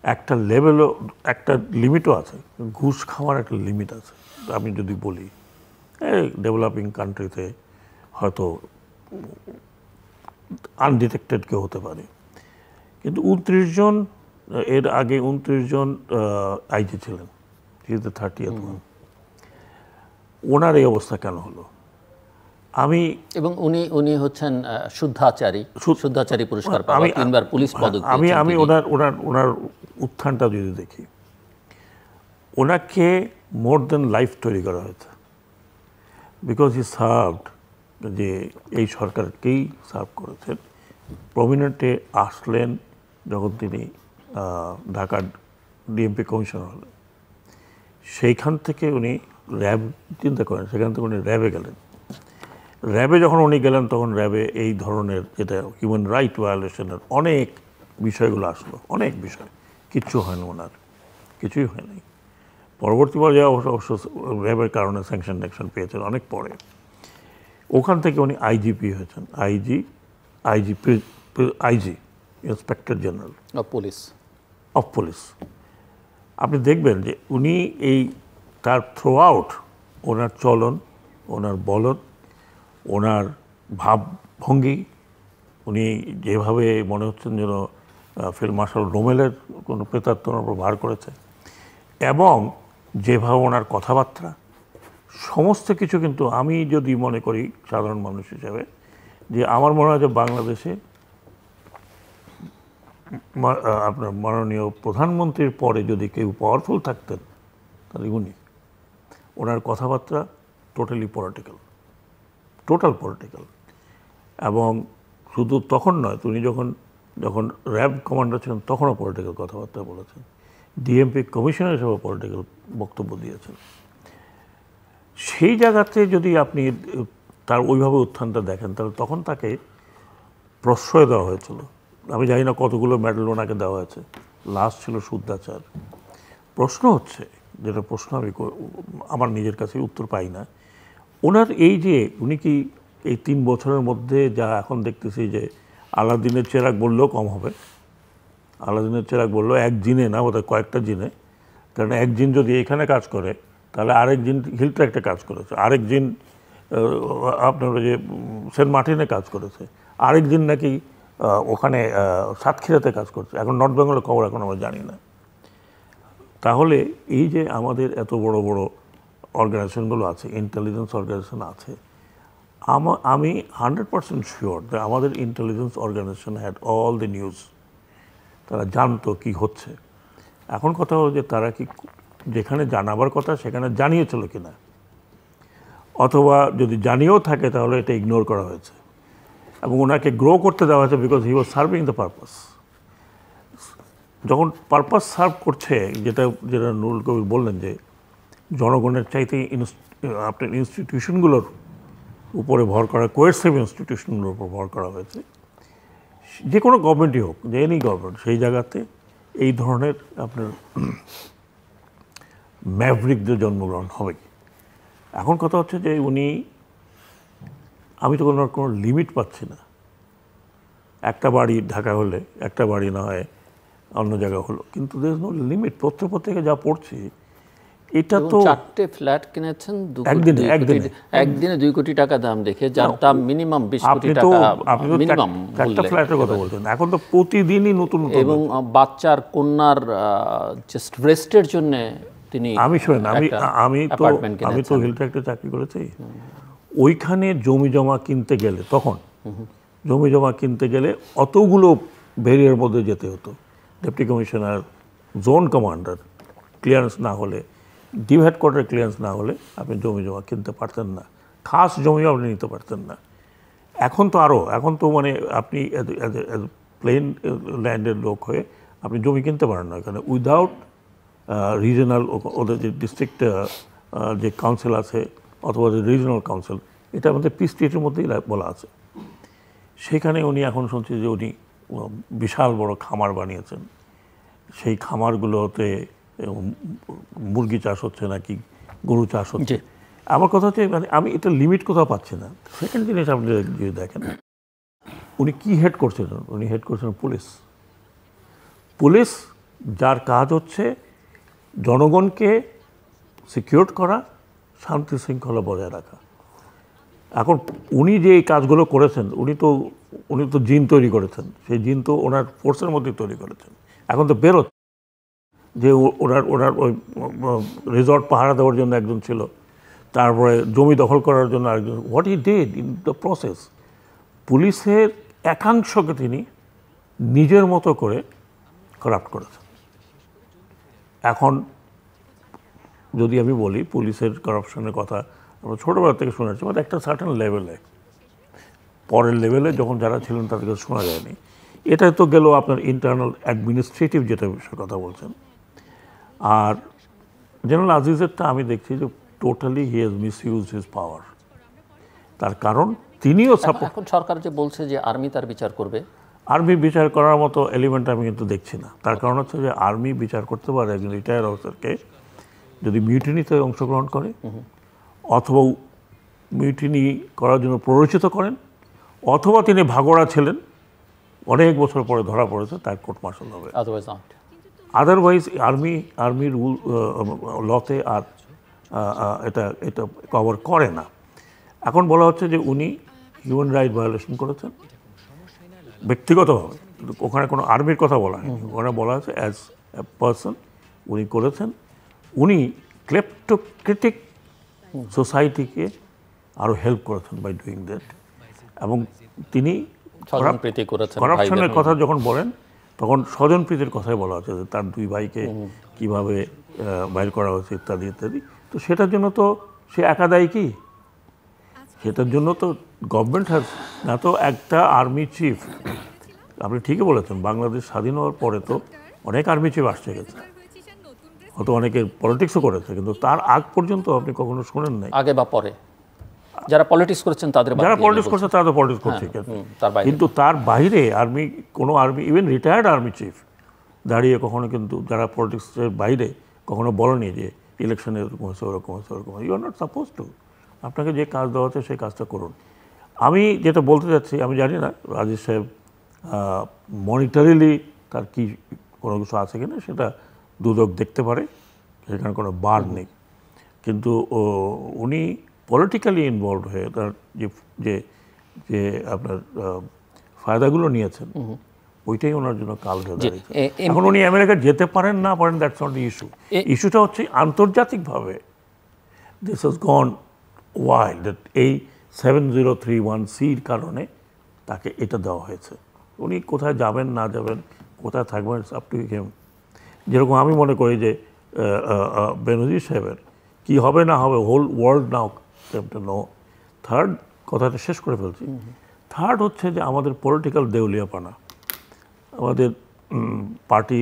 একটা লেভেলও, একটা লিমিটও আছে, ঘুষ খাওয়ার একটা লিমিট আছে। আমি যদি বলি ডেভেলপিং কান্ট্রিতে হয়তো আনডিটেক্টেড কেউ হতে পারে, কিন্তু 29 জন, এর আগে 29 জন আইজি ছিলেন, 30th one, ওনার এই অবস্থা কেন হলো? এবং উনি হচ্ছেন শুদ্ধাচারী পুরস্কার পাওয়া, 3 বার পুলিশ পদক। আমি ওনার উত্থানটা যদি দেখি, ওনাকে মোর দেন লাইফ তৈরি করা হয়েছে, বিকজ হি সার্ভড, যে এই সরকারকেই সার্ভ করেছেন। প্রমিনেন্টে আসলেন যখন তিনি ঢাকা ডিএমপি কমিশনার হলেন, সেইখান থেকে উনি র্যাব, চিন্তা করেন, সেখান থেকে উনি র্যাবে গেলেন, র্যাবে যখন উনি গেলেন তখন র্যাবে এই ধরনের যেটা হিউম্যান রাইট ভায়োলেশনের অনেক বিষয়গুলো আসলো, অনেক বিষয়, কিচ্ছু হয়নি ওনার, কিছুই হয়নি। পরবর্তী পর্যায়ে অবশ্য র্যাবের কারণে স্যাংশন ট্যাংশন পেয়েছেন অনেক পরে। ওখান থেকে উনি আইজিপি হয়েছেন, IG inspector general of police. আপনি দেখবেন যে উনি এই তার থ্রু আউট ওনার চলন, ওনার বলন, ওনার ভাবভঙ্গি, উনি যেভাবে মনে হচ্ছেন যেন ফিল্ড মার্শাল রোমেলের কোনো প্রেতাত্ম ওনার উপর ভার করেছে, এবং যেভাবে ওনার কথাবার্তা, সমস্ত কিছু কিন্তু আমি যদি মনে করি সাধারণ মানুষ হিসেবে, যে আমার মনে হয় যে বাংলাদেশে আপনার মাননীয় প্রধানমন্ত্রীর পরে যদি কেউ পাওয়ারফুল থাকতেন তাহলে উনি। ওনার কথাবার্তা টোটালি পলিটিক্যাল, টোটাল পলিটিক্যাল। এবং শুধু তখন নয়, উনি যখন র্যাব কমান্ডার ছিলেন তখনও পলিটিক্যাল কথাবার্তা বলেছেন, ডিএমপি কমিশনার হিসেবে পলিটিক্যাল বক্তব্য দিয়েছেন। সেই জায়গাতে যদি আপনি তার ওইভাবে উত্থানটা দেখেন, তাহলে তখন তাকে প্রশ্রয় দেওয়া হয়েছিল। আমি জানি না কতগুলো মেডেল ওনাকে দেওয়া হয়েছে, লাস্ট ছিল শুদ্ধাচার। প্রশ্ন হচ্ছে, যেটা প্রশ্ন আমি আমার নিজের কাছে উত্তর পাই না, ওনার এই যে উনি কি এই 3 বছরের মধ্যে যা এখন দেখতেছি যে আলাদিনের চেরাগ বললেও কম হবে, আলাদিনের চেরাগ বললেও এক জিনে না, বোধহয় কয়েকটা জিনে, কারণ এক জিন যদি এখানে কাজ করে তাহলে আরেক জিন হিলট্র্যাক্টে কাজ করেছে, আরেক জিন আপনার যে সেন্ট মার্টিনে কাজ করেছে, আরেক জিন নাকি ওখানে সাতক্ষীরাতে কাজ করছে। এখন নর্থ বেঙ্গলের খবর এখন আমরা জানি না। তাহলে এই যে আমাদের এত বড় বড় অর্গানাইজেশনগুলো আছে, ইন্টেলিজেন্স অর্গানাইজেশন আছে, আমি 100% শিওর যে আমাদের intelligence organisation had all the news, তারা জানতো কি হচ্ছে। এখন কথা হলো যে তারা কি যেখানে জানাবার কথা সেখানে জানিয়েছিল কিনা, অথবা যদি জানিয়েও থাকে তাহলে এটা ইগনোর করা হয়েছে এবং ওনাকে গ্রো করতে দেওয়া হয়েছে, because he was serving the purpose. যখন পারপাস সার্ভ করছে, যেটা নুরুল কবির বললেন যে জনগণের চাইতে আপনার ইনস্টিটিউশনগুলোর উপরে ভর করা, কোয়েরসিভ ইনস্টিটিউশনগুলোর উপর ভর করা হয়েছে, যে কোনো গভর্নমেন্টই হোক, যে এনি গভর্নমেন্ট, সেই জায়গাতে এই ধরনের আপনার ম্যাভরিকদের জন্মগ্রহণ হবে। এখন কথা হচ্ছে যে উনি, আমি তো কোনো লিমিট পাচ্ছি না। একটা বাড়ি ঢাকা হলে, একটা বাড়ি না হয় অন্য জায়গা হলো, কিন্তু দের ইজ নো লিমিট। পত্রপত্রিকা যা পড়ছি, এটা তো 4টে ফ্ল্যাট কিনেছেন একদিনে 2 কোটি টাকা দাম দেখে, যার দাম মিনিমাম 20 কোটি টাকা। আপনি তো একটা ফ্ল্যাটের কথা বলছেন, এখন তো প্রতিদিনই নতুন নতুন। এবং বাচ্চার কন্যার জাস্ট রেস্টের জন্য তিনি, আমি শোনেন, আমি তো হিলট্র্যাক্টে চাকরি করেছি, ওইখানে জমি জমা কিনতে গেলে, তখন জমি জমা কিনতে গেলে অতগুলো ভেরিয়ার মধ্যে যেতে হতো। Deputy commissioner, zone commander clearance না হলে, ডিভ হেডকোয়ার্টার ক্লিয়ারেন্স না হলে আপনি জমি জমা কিনতে পারতেন না, খাস জমিও আপনি নিতে পারতেন না। এখন তো আরও, এখন তো মানে আপনি প্লেন ল্যান্ডের লোক হয়ে আপনি জমি কিনতে পারেন না এখানে, উইদাউট রিজনাল, ওদের যে ডিস্ট্রিক্ট যে কাউন্সিল আছে অথবা যে রিজনাল কাউন্সিল, এটা আমাদের পিস স্টেটের মধ্যেই বলা আছে। সেখানে উনি এখন শুনছি যে উনি বিশাল বড় খামার বানিয়েছেন, সেই খামারগুলোতে মুরগি চাষ হচ্ছে নাকি গরু চাষ হচ্ছে। আমার কথা হচ্ছে, মানে আমি এটা লিমিট কোথাও পাচ্ছি না। সেকেন্ড জিনিস আপনি যদি দেখেন, উনি কি হেড করছিলেন, উনি হেড করছিলেন পুলিশ, যার কাজ হচ্ছে জনগণকে সিকিউর করা, শান্তি শৃঙ্খলা বজায় রাখা। এখন উনি যে এই কাজগুলো করেছেন, উনি তো জিন তৈরি করেছেন, সেই জিন তো ওনার ফোর্সের মধ্যে তৈরি করেছেন। এখন তো বেরোচ্ছে যে ওনার ওই রিসর্ট পাহারা দেওয়ার জন্য একজন ছিল, তারপরে জমি দখল করার জন্য আরেকজন। What he did in the process, পুলিশের একাংশকে তিনি নিজের মতো করে করাপ্ট করেছেন। এখন যদি আমি বলি পুলিশের করাপশনের কথা, আমরা ছোটোবেলা থেকে শুনেছি, মানে একটা সার্টেন লেভেলে, পরের লেভেলে যখন যারা ছিলেন তাদেরকে শোনা যায়নি। এটা তো গেল আপনার ইন্টারনাল অ্যাডমিনিস্ট্রেটিভ যেটা বিষয়ে কথা বলছেন। আর জেনারেল আজিজেরটা আমি দেখছি যে totally he has misused his পাওয়ার। তার কারণ তিনিও সাপোর্ট। এখন সরকার যে বলছে যে আর্মি তার বিচার করবে, আর্মি বিচার করার মতো এলিমেন্ট আমি কিন্তু দেখছি না। তার কারণ হচ্ছে যে আর্মি বিচার করতে পারে একজন রিটায়ার্ড অফিসারকে যদি মিউটিনিতে অংশগ্রহণ করে অথবা মিউটিনি করার জন্য প্ররোচিত করেন, অথবা তিনি ভাগড়া ছিলেন, অনেক বছর পরে ধরা পড়েছে, তার কোর্ট মার্শাল হবে। আদারওয়াইজ আর্মির লতে আর এটা কভার করে না। এখন বলা হচ্ছে যে উনি হিউম্যান রাইট ভায়োলেশন করেছেন ব্যক্তিগতভাবে, ওখানে কোনো আর্মির কথা বলা হয়নি। ওখানে বলা হচ্ছে অ্যাজ এ পার্সন উনি করেছেন। উনি ক্লেপ্টোক্রেটিক সোসাইটিকে আরও হেল্প করেছেন বাই ডুইং দ্যাট। এবং তিনি করাপশনের কথা যখন বলেন তখন স্বজনপ্রীতির কথাই বলা হচ্ছে যে তার দুই ভাইকে কীভাবে বাইর করা হয়েছে ইত্যাদি ইত্যাদি। তো সেটার জন্য তো সে একা দায়ী কি? সেটার জন্য তো গভর্নমেন্ট না, তো একটা আর্মি চিফ। আপনি ঠিকই বলেছেন, বাংলাদেশ স্বাধীন হওয়ার পরে তো অনেক আর্মি চিফ আসছে গেছে, হয়তো অনেকে পলিটিক্সও করেছে, কিন্তু তার আগ পর্যন্ত আপনি কখনো শোনেন নাই। আগে বা পরে যারা পলিটিক্স করেছেন তাদের, যারা পলিটিক্স করছে তারা তো পলিটিক্স করছে, কিন্তু তার বাইরে আর্মি, কোনো army, even retired army chief দাঁড়িয়ে কখনো কিন্তু যারা পলিটিক্সের বাইরে কখনো বলেনি যে ইলেকশনে এরকম হয়েছে, ওরকম হয়েছে, ওরকম। You are not suppose to. আপনাকে যে কাজ দেওয়া হচ্ছে সেই কাজটা করুন। আমি যেটা বলতে চাচ্ছি, আমি জানি না রাজেশ সাহেব মনিটারিলি তার কি কোনো কিছু আছে কিনা, সেটা দুদক দেখতে পারে, সেখানে কোনো বার নেই। কিন্তু উনি পলিটিক্যালি ইনভলভ হয়ে তার যে যে আপনার ফায়দাগুলো নিয়েছেন, ওইটাই ওনার জন্য কাল হয়ে দাঁড়িয়েছে। এখন উনি আমেরিকা যেতে পারেন না পারেন, দ্যাটস নট ইস্যু। ইস্যুটা হচ্ছে আন্তর্জাতিকভাবে this has gone wild, that এই 7031C-র কারণে তাকে এটা দেওয়া হয়েছে। উনি কোথায় যাবেন না যাবেন, কোথায় থাকবেন, আপ টু হিম। যেরকম আমি মনে করি যে বেনজির সাহেবের কী হবে না হবে, হোল ওয়ার্ল্ড নাও নো। থার্ড কথাটা শেষ করে ফেলছি। থার্ড হচ্ছে যে আমাদের পলিটিক্যাল দেউলিয়াপানা। আমাদের পার্টি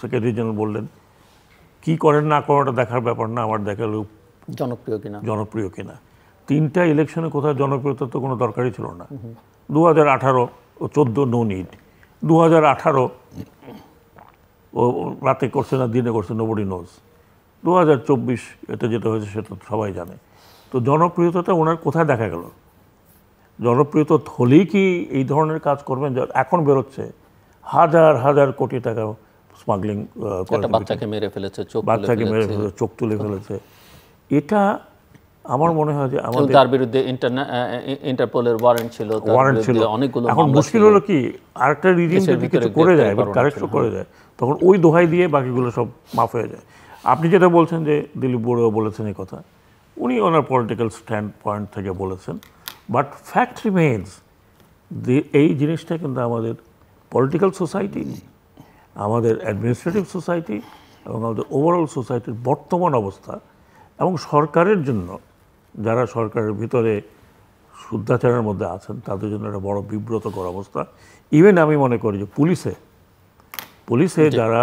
সেক্রেটারি জেনারেল বললেন, কি করেন না করাটা দেখার ব্যাপার না, আমার দেখালো জনপ্রিয় কিনা। 3টা ইলেকশনে কোথাও জনপ্রিয়তার তো কোনো দরকারই ছিল না। 2018 ও 14 নো নিড। 2018 ও রাতে করছে না দিনে করছে, নোবডি নোজ। 2024 এটা যেটা হয়েছে সেটা সবাই জানে। তো জনপ্রিয়তাটা ওনার কোথায় দেখা গেল? জনপ্রিয়তা হলেই কি এই ধরনের কাজ করবেন? এখন বেরোচ্ছে হাজার হাজার কোটি টাকা স্মাগলিং করে, বাচ্চাকে মেরে ফেলেছে, চোখ তুলে ফেলেছে। এটা আমার মনে হয় যে আমাদের তার বিরুদ্ধে ইন্টারপোলের ওয়ারেন্ট ছিল, অনেকগুলো। এখন মুশকিল হলো কি, আরেকটা রিজিম যদি কিছু করে যায় বা কারেক্টও করে যায়, তখন ওই দোহাই দিয়ে বাকিগুলো সব মাফ হয়ে যায়। আপনি যেটা বলছেন যে দিলীপ বড়ুয়া বলেছেন এই কথা, উনি ওনার পলিটিক্যাল স্ট্যান্ড পয়েন্ট থেকে বলেছেন, বাট ফ্যাক্ট রিমেইনস এই জিনিসটা কিন্তু আমাদের পলিটিক্যাল সোসাইটি, আমাদের অ্যাডমিনিস্ট্রেটিভ সোসাইটি এবং আমাদের ওভারঅল সোসাইটির বর্তমান অবস্থা, এবং সরকারের জন্য, যারা সরকারের ভিতরে শুদ্ধাচারের মধ্যে আছেন, তাদের জন্য একটা বড় বিব্রতকর অবস্থা। ইভেন আমি মনে করি যে পুলিশে যারা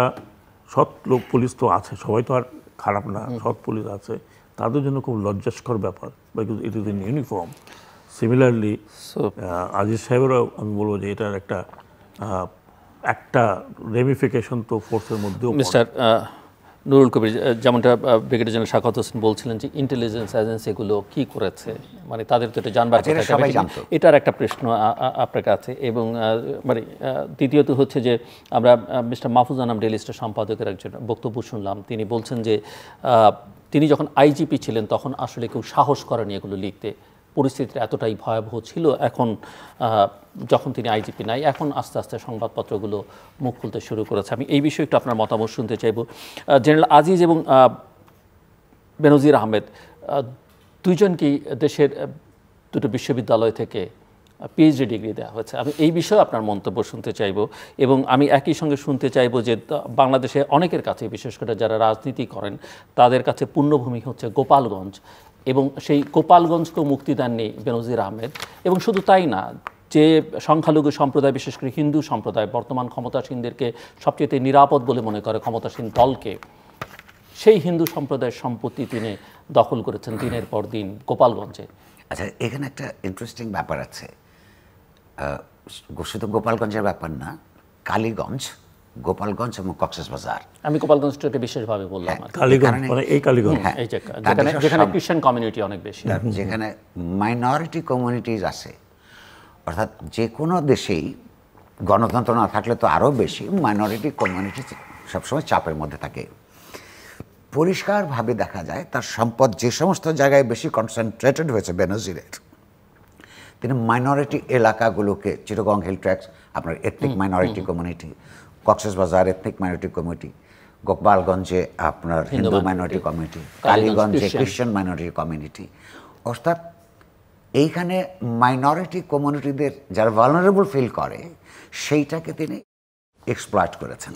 সৎ লোক, পুলিশ তো আছে, সবাই তো আর খারাপ না, সৎ পুলিশ আছে, তাদের জন্য খুব লজ্জাস্কর ব্যাপার, because it is in uniform. Similarly Aziz সাহেবেরও আমি বলবো যে এটার একটা রেমিফিকেশন তো ফোর্সের মধ্যেও। মিস্টার নুরুল কবির, যেমনটা ব্রিগেডিয়ার জেনারেল শাখাওয়াত হোসেন বলছিলেন যে ইন্টেলিজেন্স এজেন্সিগুলো কি করেছে, মানে তাদের তো এটা জানবার কথা, এটার একটা প্রশ্ন আপনার কাছে। এবং মানে দ্বিতীয়ত হচ্ছে যে আমরা mister Mahfuz Anam daily star সম্পাদকের একজন বক্তব্য শুনলাম, তিনি বলছেন যে তিনি যখন আইজিপি ছিলেন তখন আসলে কেউ সাহস করেনি এগুলো লিখতে, পরিস্থিতিটা এতটাই ভয়াবহ ছিল। এখন যখন তিনি আইজিপি নাই, এখন আস্তে আস্তে সংবাদপত্রগুলো মুখ খুলতে শুরু করেছে। আমি এই বিষয়ে একটু আপনার মতামত শুনতে চাইব। জেনারেল আজিজ এবং বেনজির আহমেদ দুইজনকেই দেশের দুটো বিশ্ববিদ্যালয় থেকে পিএইচডি ডিগ্রি দেওয়া হয়েছে। আমি এই বিষয়ে আপনার মন্তব্য শুনতে চাইব, এবং আমি একই সঙ্গে শুনতে চাইব যে বাংলাদেশে অনেকের কাছে, বিশেষ করে যারা রাজনীতি করেন, তাদের কাছে পুণ্যভূমি হচ্ছে গোপালগঞ্জ, এবং সেই গোপালগঞ্জকেও মুক্তি দেননি বেনজির আহমেদ। এবং শুধু তাই না, যে সংখ্যালঘু সম্প্রদায়, বিশেষ করে হিন্দু সম্প্রদায় বর্তমান ক্ষমতাসীনদেরকে সবচেয়ে নিরাপদ বলে মনে করে ক্ষমতাসীন দলকে, সেই হিন্দু সম্প্রদায়ের সম্পত্তি তিনি দখল করেছেন দিনের পর দিন গোপালগঞ্জে। আচ্ছা, এখানে একটা ইন্টারেস্টিং ব্যাপার আছে, শুধু গোপালগঞ্জের ব্যাপার না, কালীগঞ্জ, গোপালগঞ্জ এবং কক্সবাজার। আমি গোপালগঞ্জটাকে বিশেষভাবে বললাম আর কি। কালীগঞ্জ মানে এই কালীগঞ্জ, হ্যাঁ, এই যে যেখানে ক্রিশ্চিয়ান কমিউনিটি অনেক বেশি, যেখানে মাইনরিটি কমিউনিটিজ আছে, অর্থাৎ যে কোনো দেশেই গণতন্ত্র না থাকলে তো আরও বেশি মাইনরিটি কমিউনিটি সবসময় চাপের মধ্যে থাকে। পরিষ্কারভাবে দেখা যায় তার সম্পদ যে সমস্ত জায়গায় বেশি কনসেন্ট্রেটেড হয়েছে বেনজিরের, তিনি মাইনরিটি এলাকাগুলোকে, চিটাগং হিল ট্র্যাক্টস আপনার ethnic minority community, Cox's Bazar ethnic minority community, গোপালগঞ্জে আপনার হিন্দু মাইনরিটি কমিউনিটি, কালীগঞ্জে ক্রিশ্চিয়ান মাইনরিটি কমিউনিটি, অর্থাৎ এইখানে মাইনরিটি কমিউনিটিদের যারা ভালনারেবল ফিল করে সেইটাকে তিনি এক্সপ্লয়েট করেছেন।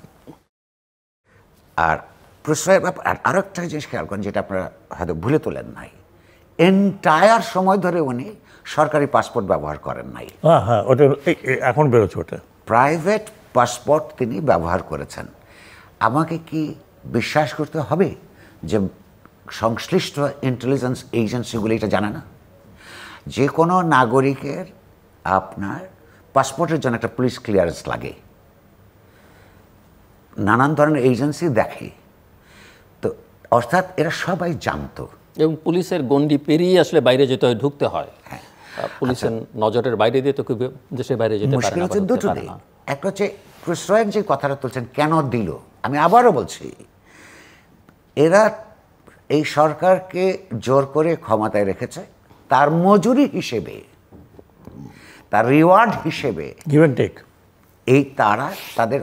আর প্রশ্রয়ের ব্যাপার আরও একটা জিনিস খেয়াল করেন, যেটা আপনারা হয়তো ভুলে তোলেন নাই, এন্টায়ার সময় ধরে উনি সরকারি পাসপোর্ট ব্যবহার করেন নাই। হ্যাঁ, ওটা এখন বেরোচ্ছে, ওটা প্রাইভেট পাসপোর্ট তিনি ব্যবহার করেছেন। আমাকে কি বিশ্বাস করতে হবে যে সংশ্লিষ্ট ইন্টেলিজেন্স এজেন্সিগুলি এটা জানে না? যে কোনো নাগরিকের আপনার পাসপোর্টের জন্য একটা পুলিশ ক্লিয়ারেন্স লাগে, নানান ধরনের এজেন্সি দেখে, তো অর্থাৎ এরা সবাই জানতো। এবং পুলিশের গণ্ডি পেরিয়ে আসলে বাইরে যেতে হয়, ঢুকতে হয়। পুলিশের নজরের বাইরে দিয়ে তো কেউ দেশের বাইরে যেতে পারে মুশকিল না। হচ্ছে দুটো দিক। একটা হচ্ছে প্রশ্রয়ের যে কথাটা তুলছেন কেন দিল, আমি আবারও বলছি, এরা এই সরকারকে জোর করে ক্ষমতায় রেখেছে তার মজুরি হিসেবে, তার রিওয়ার্ড হিসেবে, গিভ অ্যান্ড টেক। এই তারা তাদের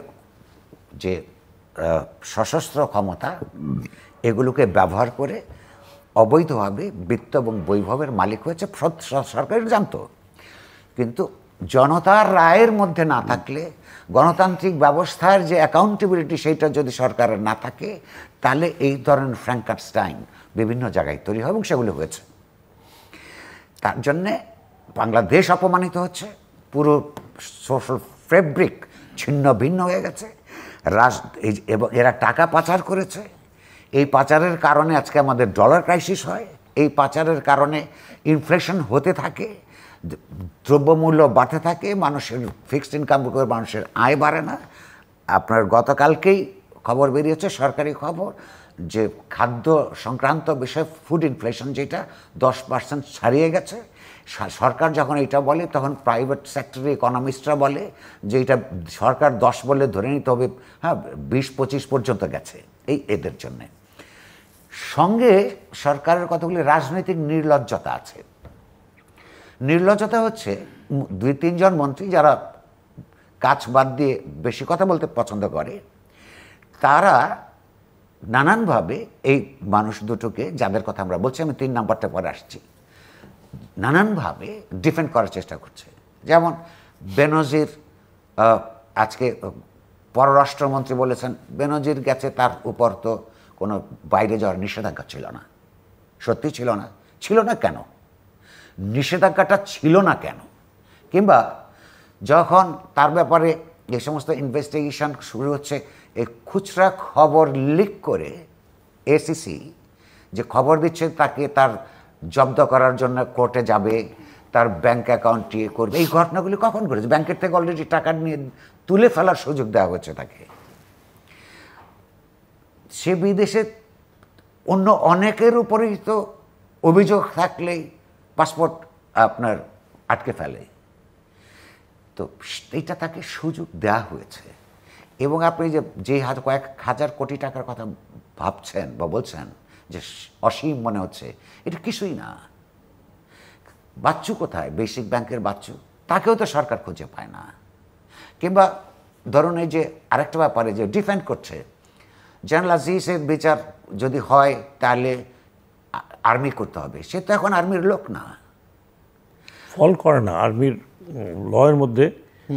যে সশস্ত্র ক্ষমতা এগুলোকে ব্যবহার করে অবৈধভাবে বিত্ত এবং বৈভবের মালিক হয়েছে, সরকার জানতো। কিন্তু জনতার রায়ের মধ্যে না থাকলে, গণতান্ত্রিক ব্যবস্থার যে অ্যাকাউন্টেবিলিটি সেইটা যদি সরকারের না থাকে, তাহলে এই ধরনের ফ্র্যাঙ্কেনস্টাইন বিভিন্ন জায়গায় তৈরি হয় এবং সেগুলো হয়েছে। তার জন্যে বাংলাদেশ অপমানিত হচ্ছে, পুরো সোশ্যাল ফেব্রিক ছিন্ন ভিন্ন হয়ে গেছে, এবং এরা টাকা পাচার করেছে। এই পাচারের কারণে আজকে আমাদের ডলার ক্রাইসিস হয়, এই পাচারের কারণে ইনফ্লেশন হতে থাকে, দ্রব্যমূল্য বাড়তে থাকে, মানুষের ফিক্সড ইনকাম করে মানুষের আয় বাড়ে না। আপনার গতকালকেই খবর বেরিয়েছে, সরকারি খবর, যে খাদ্য সংক্রান্ত বিষয়ে ফুড ইনফ্লেশন যেটা 10% ছাড়িয়ে গেছে। সরকার যখন এটা বলে তখন প্রাইভেট সেক্টরের ইকোনমিস্টরা বলে যে এটা সরকার 10 বলে ধরে নিতে হবে, হ্যাঁ 20-25 পর্যন্ত গেছে এই এদের জন্যে। সঙ্গে সরকারের কতগুলি রাজনৈতিক নির্লজ্জতা আছে। নির্লজ্জতা হচ্ছে 2-3 জন মন্ত্রী যারা কাজ বাদ দিয়ে বেশি কথা বলতে পছন্দ করে, তারা নানানভাবে এই মানুষ দুটোকে, যাদের কথা আমরা বলছি, আমি 3 নাম্বারটা পরে আসছি, নানানভাবে ডিফেন্ড করার চেষ্টা করছে। যেমন বেনজির, আজকে পররাষ্ট্রমন্ত্রী বলেছেন বেনজির গেছে, তার উপর তো কোনো বাইরে যাওয়ার নিষেধাজ্ঞা ছিল না। সত্যি ছিল না? ছিল না কেন? নিষেধাজ্ঞাটা ছিল না কেন? কিংবা যখন তার ব্যাপারে যে সমস্ত ইনভেস্টিগেশন শুরু হচ্ছে, এই খুচরা খবর লিক করে এসিসি যে খবর দিচ্ছে তাকে তার জব্দ করার জন্য কোর্টে যাবে, তার ব্যাংক অ্যাকাউন্ট ইয়ে করবে, এই ঘটনাগুলি কখন ঘটেছে? ব্যাংকের থেকে অলরেডি টাকা নিয়ে তুলে ফেলার সুযোগ দেওয়া হচ্ছে তাকে। সে বিদেশে অন্য অনেকের উপরেই তো অভিযোগ থাকলেই পাসপোর্ট আপনার আটকে ফেলে, তো এইটা তাকে সুযোগ দেওয়া হয়েছে। এবং আপনি যে কয়েক হাজার কোটি টাকার কথা ভাবছেন বা বলছেন যে অসীম মনে হচ্ছে, এটা কিছুই না। বাচ্চু কোথায়? বেসিক ব্যাংকের বাচ্চু, তাকেও তো সরকার খুঁজে পায় না। কিংবা ধরুন এই যে আরেকটা ব্যাপারে যে ডিফেন্ড করছে, জেনারেল আজিজের বিচার যদি হয় তাহলে আর্মি করতে হবে, সে তো এখন আর্মির লোক না, ফল করে না আর্মির লয়ের মধ্যে,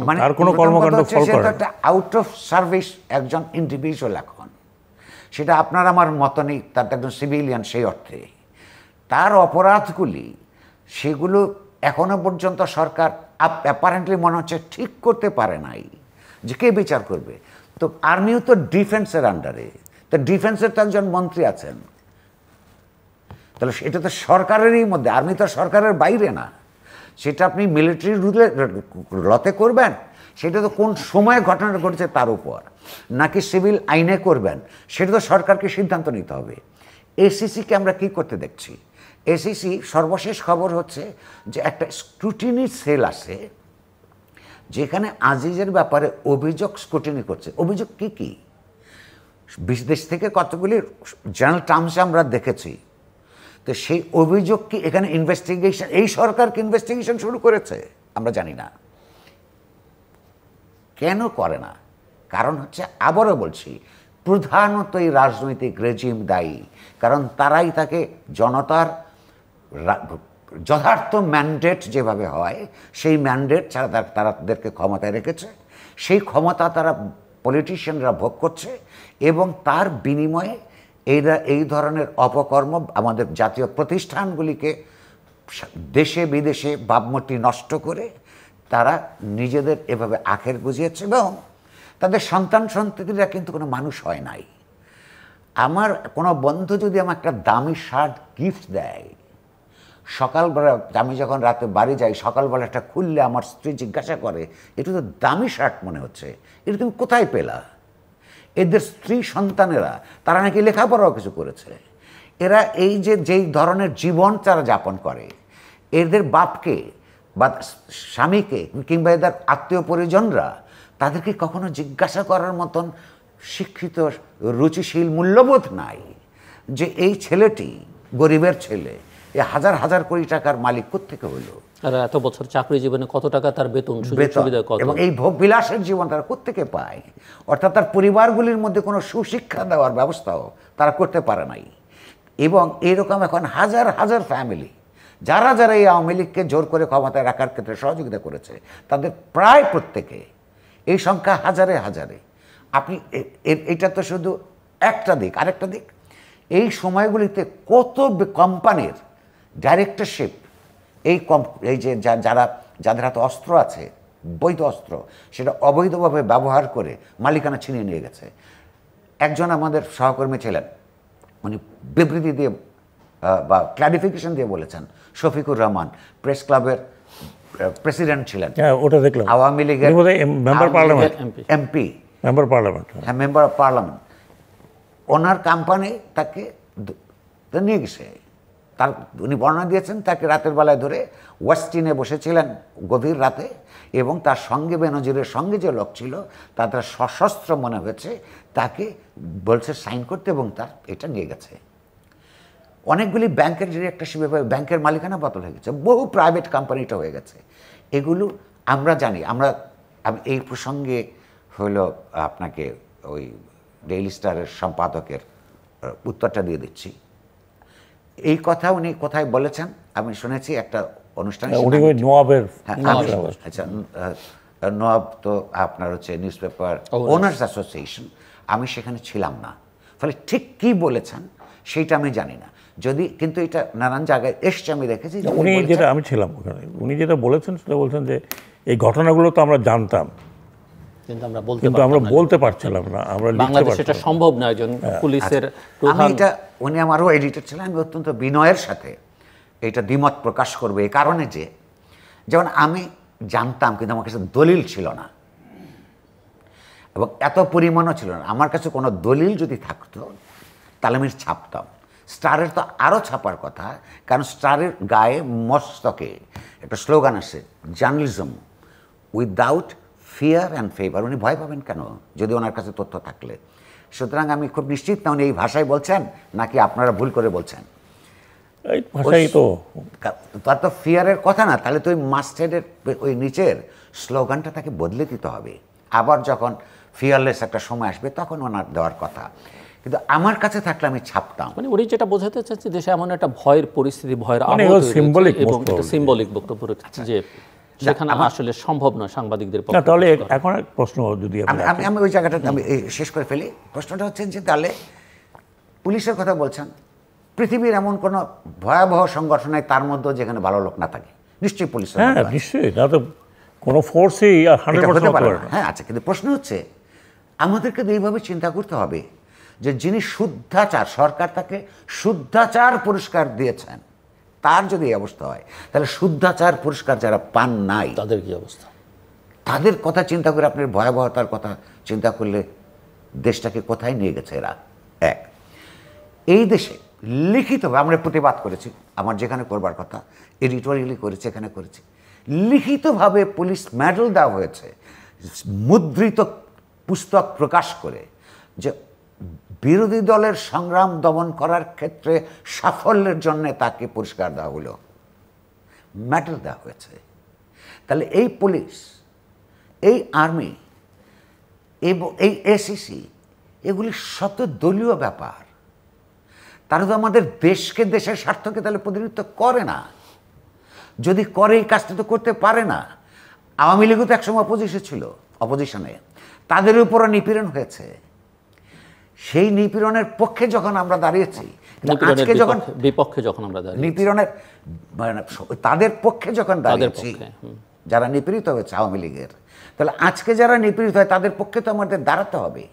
মানে আর কোনো কর্মকাণ্ড ফল করে না। একটা আউট অফ সার্ভিস একজন ইন্ডিভিজুয়াল এখন, সেটা আপনার আমার মত নেই, তার একজন সিভিলিয়ান সেই অর্থে। তার অপরাধগুলি সেগুলো এখনো পর্যন্ত সরকার অ্যাপারেন্টলি মনে হচ্ছে ঠিক করতে পারে নাই, যে কে বিচার করবে। তো আর্মিও তো ডিফেন্সের আন্ডারে, তো ডিফেন্সের তো একজন মন্ত্রী আছেন, তাহলে সেটা তো সরকারেরই মধ্যে, আর্মি তো সরকারের বাইরে না। সেটা আপনি মিলিটারি রুলে লতে করবেন, সেটা তো কোন সময় ঘটনাটা ঘটেছে তার উপর, নাকি সিভিল আইনে করবেন, সেটা তো সরকারকে সিদ্ধান্ত নিতে হবে। এসিসিকে আমরা কি করতে দেখছি? এসিসি সর্বশেষ খবর হচ্ছে যে একটা স্ক্রুটিনি সেল আছে যেখানে আজিজের ব্যাপারে অভিযোগ স্ক্রুটিনি করছে। অভিযোগ কি কি? বিদেশ থেকে কতগুলি জেনারেল টার্মসে আমরা দেখেছি। তো সেই অভিযোগ কি এখানে ইনভেস্টিগেশন, এই সরকার কি ইনভেস্টিগেশন শুরু করেছে? আমরা জানি না। কেন করে না? কারণ হচ্ছে, আবারও বলছি, প্রধানত এই রাজনৈতিক রেজিম দায়ী। কারণ তারাই তাকে জনতার যথার্থ ম্যান্ডেট যেভাবে হয় সেই ম্যান্ডেট ছাড়া তাদেরকে ক্ষমতায় রেখেছে, সেই ক্ষমতা তারা পলিটিশিয়ানরা ভোগ করছে, এবং তার বিনিময়ে এরা এই ধরনের অপকর্ম আমাদের জাতীয় প্রতিষ্ঠানগুলিকে দেশে বিদেশে ভাবমূর্তি নষ্ট করে তারা নিজেদের এভাবে আখের বুঝিয়েছে, এবং তাদের সন্তান সন্ততিরা কিন্তু কোনো মানুষ হয় নাই। আমার কোনো বন্ধু যদি আমার একটা দামি শার্ট গিফট দেয়, সকালবেলা আমি যখন রাতে বাড়ি যাই, সকালবেলা একটা খুললে আমার স্ত্রী জিজ্ঞাসা করে, এটা তো দামি শার্ট মনে হচ্ছে, এটা তুমি কোথায় পেলা? এদের স্ত্রী সন্তানেরা তারা নাকি লেখাপড়াও কিছু করেছে। এরা এই যে যেই ধরনের জীবন তারা যাপন করে, এদের বাপকে বা স্বামীকে কিংবা এদের আত্মীয় পরিজনরা তাদেরকে কখনো জিজ্ঞাসা করার মতন শিক্ষিত রুচিশীল মূল্যবোধ নাই যে এই ছেলেটি গরিবের ছেলে, এ হাজার হাজার কোটি টাকার মালিক কোত্থেকে হইল, আর এত বছর চাকরি জীবনে কত টাকা তার বেতন, সুযোগ সুবিধা কত, এবং এই ভোগ বিলাসের জীবন তারা কোত্থেকে পায়। অর্থাৎ তার পরিবারগুলির মধ্যে কোনো সুশিক্ষা দেওয়ার ব্যবস্থাও তারা করতে পারে নাই। এবং এরকম এখন হাজার হাজার ফ্যামিলি যারা যারা এই আওয়ামী লীগকে জোর করে ক্ষমতায় রাখার ক্ষেত্রে সহযোগিতা করেছে, তাদের প্রায় প্রত্যেকে, এই সংখ্যা হাজারে হাজারে। আপনি এটা তো শুধু একটা দিক, আরেকটা দিক, এই সময়গুলিতে কত কোম্পানির ডাইরেক্টরশিপ এই যে যাদের হাতে অস্ত্র আছে, বৈধ অস্ত্র, সেটা অবৈধভাবে ব্যবহার করে মালিকানা ছিনিয়ে নিয়ে গেছে। একজন আমাদের সহকর্মী ছিলেন, উনি বিবৃতি দিয়ে বা ক্লারিফিকেশন দিয়ে বলেছেন, শফিকুর রহমান প্রেস ক্লাবের প্রেসিডেন্ট ছিলেন, ওটা দেখলাম, আওয়ামী লীগের member parliament, MP, member parliament, হ্যাঁ মেম্বার অফ পার্লামেন্ট। ওনার কোম্পানি তাকে নিয়ে গেছে। তার উনি বর্ণনা দিয়েছেন, তাকে রাতের বেলায় ধরে ওয়েস্টিনে বসেছিলেন গভীর রাতে, এবং তার সঙ্গে বেনজিরের সঙ্গে যে লোক ছিল তাদের সশস্ত্র মনে হয়েছে, তাকে বলছে সাইন করতে, এবং তার এটা নিয়ে গেছে। অনেকগুলি ব্যাংকের ডিরেক্টরশিপ, ব্যাংকের মালিকানা বদল হয়ে গেছে, বহু প্রাইভেট কোম্পানিটা হয়ে গেছে। এগুলো আমরা জানি। আমি এই প্রসঙ্গে হলো আপনাকে ওই ডেইলি স্টারের সম্পাদকের উত্তরটা দিয়ে দিচ্ছি। এই কথা উনি কোথায় বলেছেন আমি শুনেছি, একটা অনুষ্ঠানে। আচ্ছা, নোয়াব তো আপনার হচ্ছে নিউজ পেপার ওনার্স অ্যাসোসিয়েশন, আমি সেখানে ছিলাম না, ফলে ঠিক কি বলেছেন সেইটা আমি জানি না। যদি কিন্তু এটা নানান জায়গায় এসছে, আমি দেখেছি। উনি যেটা, আমি ছিলাম ওখানে, উনি যেটা বলেছেন সেটা বলছেন যে এই ঘটনাগুলো তো আমরা জানতাম, কিন্তু আমরা বলতে পারছিলাম না, আমরা বাংলাদেশে এটা সম্ভব না। একজন পুলিশের প্রধান, এটা উনি আমারও এডিটর ছিলেন, আমি অত্যন্ত বিনয়ের সাথে এটা দ্বিমত প্রকাশ করবো। এই কারণে যে, যেমন আমি জানতাম কিন্তু আমার কাছে দলিল ছিল না, এবং এত পরিমাণও ছিল না। আমার কাছে কোনো দলিল যদি থাকতো তাহলে আমি ছাপতাম। স্টারের তো আরও ছাপার কথা, কারণ স্টারের গায়ে মস্তকে একটা স্লোগান আছে, journalism without fear and favour. উনি ভয় পাবেন কেন যদি ওনার কাছে তথ্য থাকলে? সুতরাং আমি খুব নিশ্চিত না উনি এই ভাষায় বলছেন নাকি আপনারা ভুল করে বলছেন। এই ভাষাই তো, তার তো ফিয়ারের কথা না, তাহলে তো ওই মাস্টারের ওই নিচের স্লোগানটা তাকে বদলে দিতে হবে। আবার যখন ফিয়ারলেস একটা সময় আসবে তখন ওনার দেওয়ার কথা, কিন্তু আমার কাছে থাকলে আমি ছাপতাম। মানে উনি যেটা বোঝাতে চাচ্ছি, দেশে এমন একটা ভয়ের পরিস্থিতি, ভয়ের সিম্বলিক বক্তব্য রেখেছে যে সেখানে আসলে সম্ভব নয় সাংবাদিকদের পক্ষে। তাহলে এখন এক প্রশ্ন, যদি আমি ওই জায়গাটা আমি শেষ করে ফেলি। প্রশ্নটা হচ্ছে যে, তাহলে পুলিশের কথা বলছেন, পৃথিবীর এমন কোনো ভয়াবহ সংগঠন তার মধ্যে যেখানে ভালো লোক না থাকে? নিশ্চয়ই পুলিশ, হ্যাঁ নিশ্চয়ই, না তো কোনো ফোর্সই 100% হতে পারে না। হ্যাঁ, আচ্ছা, কিন্তু প্রশ্ন হচ্ছে আমাদেরকে এইভাবে চিন্তা করতে হবে যে যিনি শুদ্ধাচার, সরকার তাকে শুদ্ধাচার পুরস্কার দিয়েছেন, তার যদি এই অবস্থা হয়, তাহলে শুদ্ধাচার পুরস্কার যারা পান নাই তাদের কি অবস্থা? তাদের কথা চিন্তা করে, আপনার ভয়াবহতার কথা চিন্তা করলে দেশটাকে কোথায় নিয়ে গেছে এরা। এক, এই দেশে লিখিতভাবে আমরা প্রতিবাদ করেছি, আমার যেখানে করবার কথা এডিটোরিয়ালি করেছি, এখানে করেছি, লিখিতভাবে পুলিশ মেডেল দেওয়া হয়েছে, মুদ্রিত পুস্তক প্রকাশ করে, যে বিরোধী দলের সংগ্রাম দমন করার ক্ষেত্রে সাফল্যের জন্য তাকে পুরস্কার দেওয়া হলো, মেডেল দেওয়া হয়েছে। তাহলে এই পুলিশ, এই আর্মি এবং এই এসিসি, এগুলি শত দলীয় ব্যাপার। তারা তো আমাদের দেশকে, দেশের স্বার্থকে তাহলে প্রতিনিধিত্ব করে না। যদি করে, এই কাজটা তো করতে পারে না। আওয়ামী লীগও তো একসময় অপোজিশনে, তাদের উপরও নিপীড়ন হয়েছে। সেই নিপীড়নের পক্ষে যখন আমরা দাঁড়িয়েছি, আজকে যখন বিপক্ষে যখন আমরা নিপীড়নের তাদের পক্ষে যখন দাঁড়িয়েছি, যারা নিপীড়িত হয়েছে আওয়ামী লীগের, তাহলে আজকে যারা নিপীড়িত হয় তাদের পক্ষে তো আমাদের দাঁড়াতে হবে।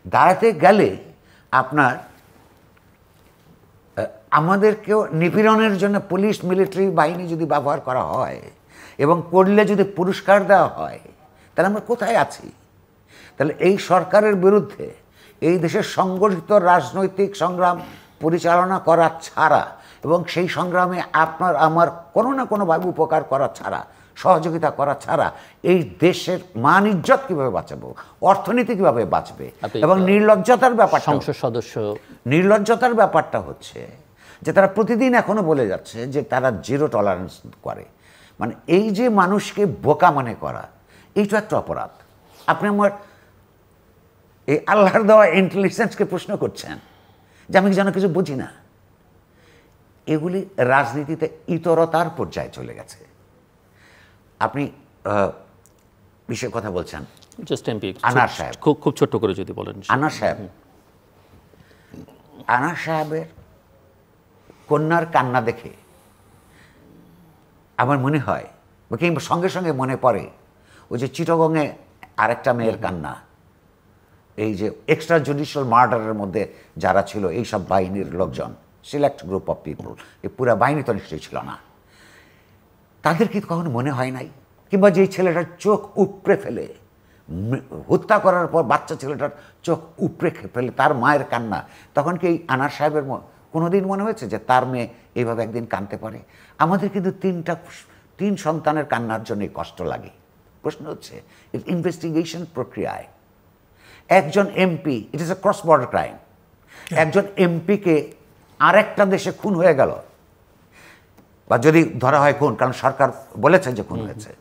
দাঁড়াতে গেলে আপনার আমাদেরকেও নিপীড়নের জন্য পুলিশ, মিলিটারি বাহিনী যদি ব্যবহার করা হয় এবং করলে যদি পুরস্কার দেওয়া হয়, তাহলে আমরা কোথায় আছি? তাহলে এই সরকারের বিরুদ্ধে এই দেশের সংগঠিত রাজনৈতিক সংগ্রাম পরিচালনা করা ছাড়া এবং সেই সংগ্রামে আপনার আমার কোনো না কোনোভাবে উপকার করা ছাড়া, সহযোগিতা করা ছাড়া এই দেশের মান ইজ্জত কীভাবে বাঁচাবো, অর্থনীতি কীভাবে বাঁচবে? এবং নির্লজ্জতার ব্যাপারটা, সংসদ সদস্য নির্লজ্জতার ব্যাপারটা হচ্ছে যে তারা প্রতিদিন এখনো বলে যাচ্ছে যে তারা জিরো টলারেন্স করে। মানে এই যে মানুষকে বোকা মনে করা, এইটা একটা অপরাধ। আপনি আমার এই আল্লাহর দেওয়া ইন্টেলিজেন্সকে প্রশ্ন করছেন যে আমি যেন কিছু বুঝি না। এগুলি রাজনীতিতে ইতরতার পর্যায়ে চলে গেছে। আপনি বিষয়ে কথা বলছেন, আনার সাহেব, খুব ছোট্ট করে যদি বলেন। আনার সাহেবের কন্যার কান্না দেখে আমার মনে হয়, কিংবা সঙ্গে সঙ্গে মনে পড়ে ওই যে চিটাগংয়ে আরেকটা মেয়ের কান্না, এই যে এক্সট্রা জুডিশিয়াল মার্ডারের মধ্যে যারা ছিল এইসব বাহিনীর লোকজন, সিলেক্ট গ্রুপ অফ পিপল, এই পুরা বাহিনী তো নিশ্চয়ই ছিল না, তাদের কি কখনো মনে হয় নাই? কিংবা যেই ছেলেটার চোখ উপড়ে ফেলে হত্যা করার পর বাচ্চা ছেলেটার চোখ উপড়ে ফেলে তার মায়ের কান্না, তখন কি এই আনার সাহেবের কোনোদিন মনে হয়েছে যে তার মেয়ে এইভাবে একদিন কাঁদতে পারে? আমাদের কিন্তু তিন সন্তানের কান্নার জন্যই কষ্ট লাগে। প্রশ্ন হচ্ছে ইনভেস্টিগেশন প্রক্রিয়ায় একজন MP, it is a cross border crime, একজন এমপিকে আরেকটা দেশে খুন হয়ে গেল, বা যদি ধরা হয় খুন, কারণ সরকার বলেছে যে খুন হয়েছে,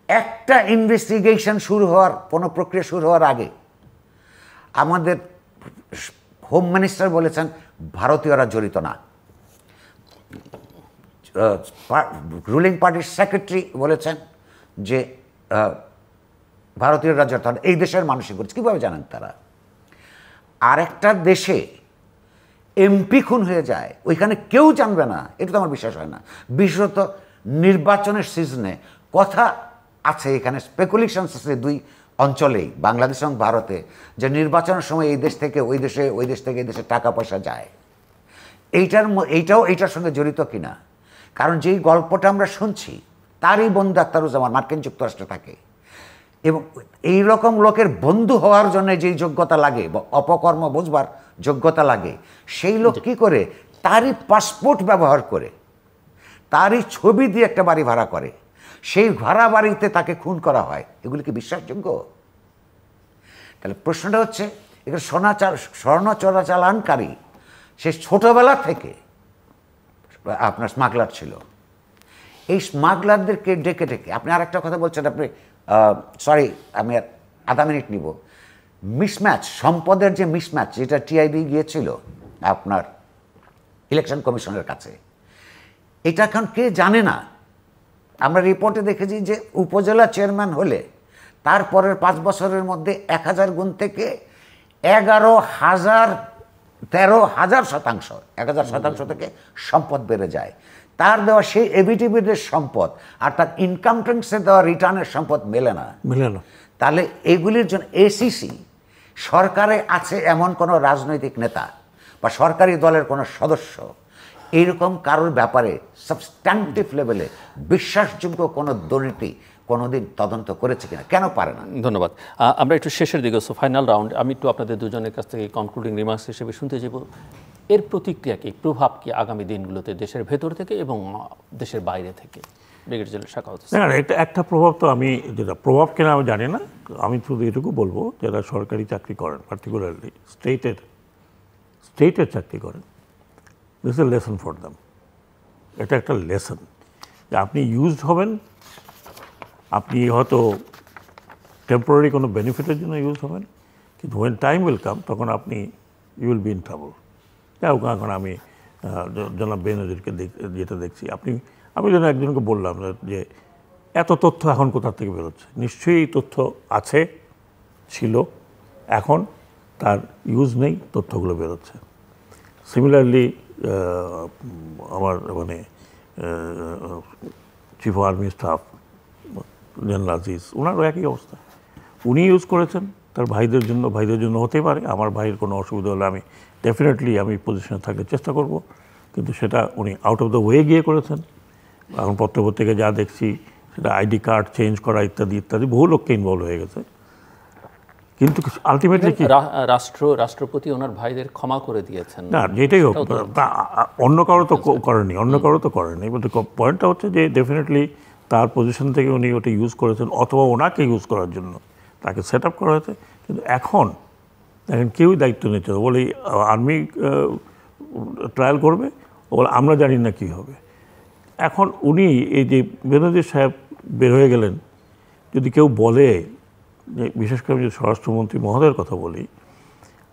একটা ইনভেস্টিগেশন শুরু হওয়ার, কোনো প্রক্রিয়া শুরু হওয়ার আগে আমাদের হোম মিনিস্টার বলেছেন ভারতীয়রা জড়িত না, রুলিং পার্টির সেক্রেটারি বলেছেন যে ভারতীয়রা জড়িত না, এই দেশের মানুষই করছে। কীভাবে জানেন তারা? আরেকটা দেশে এমপি খুন হয়ে যায়, ওইখানে কেউ জানবে না, এটা তো আমার বিশ্বাস হয় না। বিশেষত নির্বাচনের সিজনে কথা আছে, এখানে স্পেকুলেশনস আছে দুই অঞ্চলেই, বাংলাদেশ এবং ভারতে, যে নির্বাচনের সময় এই দেশ থেকে ওই দেশে, ওই দেশ থেকে এই দেশে টাকা পয়সা যায়। এইটার সঙ্গে জড়িত কিনা, কারণ যেই গল্পটা আমরা শুনছি তারই বন্ধু আখতারুজ্জামান মার্কিন যুক্তরাষ্ট্রে থাকে, এবং এই রকম লোকের বন্ধু হওয়ার জন্য যেই যোগ্যতা লাগে বা অপকর্ম বুঝবার যোগ্যতা লাগে, সেই লোক কী করে তারই পাসপোর্ট ব্যবহার করে, তারই ছবি দিয়ে একটা বাড়ি ভাড়া করে, সেই ভাড়া বাড়িতে তাকে খুন করা হয়। এগুলি কি বিশ্বাসযোগ্য? তাহলে প্রশ্নটা হচ্ছে, এখানে স্বর্ণ চোরাচালানকারী সে ছোটবেলা থেকে আপনার স্মাগলার ছিল। এই স্মাগলারদেরকে ডেকে ডেকে, আপনি আর একটা কথা বলছেন, আপনি সরি আমি আর আধা মিনিট নিব, মিসম্যাচ, সম্পদের যে মিসম্যাচ, যেটা টিআইবি গিয়েছিল আপনার ইলেকশন কমিশনের কাছে, এটা এখন কে জানে না। আমরা রিপোর্টে দেখেছি যে উপজেলা চেয়ারম্যান হলে তারপরের 5 বছরের মধ্যে 1000 গুণ থেকে 13,000 শতাংশ, 1000 শতাংশ থেকে সম্পদ বেড়ে যায়। তার দেওয়া সেই এভিটিভিটের সম্পদ আর তার ইনকাম ট্যাক্সে দেওয়া রিটার্নের সম্পদ মেলে না। মেলে না। তাহলে এগুলির জন্য এসিসি সরকারে আছে এমন কোনো রাজনৈতিক নেতা বা সরকারি দলের কোনো সদস্য এইরকম কারোর ব্যাপারে সাবস্ট্যান্টিভ লেভেলে বিশ্বাসযোগ্য কোনো দুর্নীতি কোনোদিন তদন্ত করেছে কিনা, কেন পারে না? ধন্যবাদ। আমরা একটু শেষের দিকে, ফাইনাল রাউন্ড, আমি একটু আপনাদের দুজনের কাছ থেকে কনক্লুডিং রিমার্কস হিসেবে শুনতে চাইব, এর প্রতিক্রিয়া কি, প্রভাব কি আগামী দিনগুলোতে দেশের ভেতর থেকে এবং দেশের বাইরে থেকে? Brigadier general Shakhawat Hossain. না, একটা প্রভাব তো আমি, যেটা প্রভাব কিনা আমি জানি না, আমি শুধু এটুকু বলবো, যারা সরকারি চাকরি করেন, পার্টিকুলারলি স্টেটের চাকরি করেন, this is a lesson for them. এটা একটা লেসন যে আপনি ইউজড হবেন, আপনি হয়তো টেম্পোরারি কোনো বেনিফিটের জন্য ইউজ হবেন, কিন্তু ওয়েন টাইম উইল কাম তখন আপনি you will be in trouble. যাই হোক, এখন আমি জনাব বেনজিরকে যেটা দেখছি, আমি যেন একজনকে বললাম যে এত তথ্য এখন কোথা থেকে বেরোচ্ছে, নিশ্চয়ই তথ্য আছে, ছিল, এখন তার ইউজ নেই, তথ্যগুলো বেরোচ্ছে। সিমিলারলি আমার মানে chief of army staff general Aziz, ওনারও একই অবস্থা, উনি ইউজ করেছেন তার ভাইদের জন্য হতে পারে। আমার ভাইয়ের কোনো অসুবিধা হলে আমি ডেফিনেটলি আমি পজিশনে থাকতে চেষ্টা করব, কিন্তু সেটা উনি আউট অফ দ্য ওয়ে গিয়ে করেছেন। এখন পত্রপত্রিকা যা দেখছি সেটা আইডি কার্ড চেঞ্জ করা ইত্যাদি ইত্যাদি বহু লোককে ইনভলভ হয়ে গেছে, কিন্তু আলটিমেটলি কি রাষ্ট্রপতি ওনার ভাইদের ক্ষমা করে দিয়েছেন। না, যেটাই হোক, অন্য কারো তো করেনি, কিন্তু পয়েন্টটা হচ্ছে যে ডেফিনেটলি তার পজিশন থেকে উনি ওটা ইউজ করেছেন, অথবা ওনাকে ইউজ করার জন্য তাকে সেট আপ করা হয়েছে। কিন্তু এখন দেখেন কেউই দায়িত্ব নিচ্ছে না, বলে আর্মি ট্রায়াল করবে, বলে আমরা জানি না কী হবে। এখন উনি এই যে বেনজির সাহেব বের হয়ে গেলেন, যদি কেউ বলে যে, বিশেষ করে আমি যদি স্বরাষ্ট্রমন্ত্রী মহোদয়ের কথা বলি,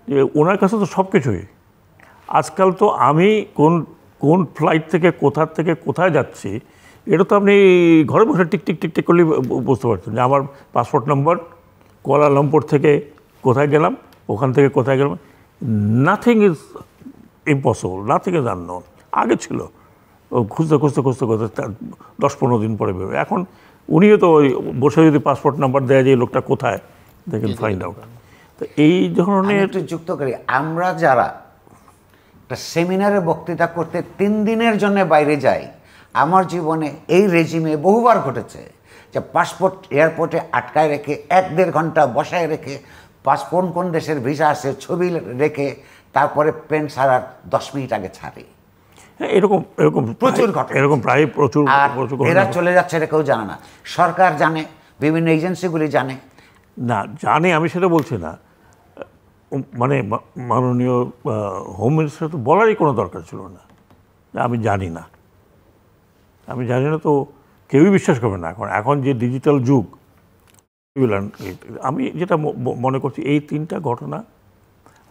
যে ওনার কাছে তো সব কিছুই, আজকাল তো আমি কোন ফ্লাইট থেকে কোথায় যাচ্ছি এটা তো আপনি ঘরে বসে টিক করলে বুঝতে পারছেন যে আমার পাসপোর্ট নম্বর, কুয়ালালামপুর থেকে কোথায় গেলাম, ওখান থেকে কোথায় গেলাম, nothing is impossible, nothing is unknown. আগে ছিল খুঁজতে 10-15 দিন পরে বেরোবে। এখন উনিও তো ওই বসে যদি পাসপোর্ট নাম্বার দেয় যে লোকটা কোথায়, দে ক্যান ফাইন্ড আউট। তো এই ধরনের একটু যুক্ত করি, আমরা যারা একটা সেমিনারে বক্তৃতা করতে 3 দিনের জন্য বাইরে যাই, আমার জীবনে এই রেজিমে বহুবার ঘটেছে যে পাসপোর্ট এয়ারপোর্টে আটকায় রেখে 1-1.5 ঘন্টা বসায় রেখে পাসপোর্ট কোন দেশের ভিসা আছে ছবি রেখে তারপরে প্লেন ছাড়ার 10 মিনিট আগে ছাড়ে। এরকম প্রচুর ঘটনা, এরকম প্রায় প্রচুর। এরা চলে যাচ্ছে, এটা কেউ জানে না, সরকার জানে, বিভিন্ন এজেন্সিগুলি জানে না, জানে, আমি সেটা বলছি না, মানে মাননীয় হোম মিনিস্টার তো বলারই কোনো দরকার ছিল না, আমি জানি না তো কেউই বিশ্বাস করবে না। এখন যে ডিজিটাল যুগ, আমি যেটা মনে করছি এই 3টা ঘটনা,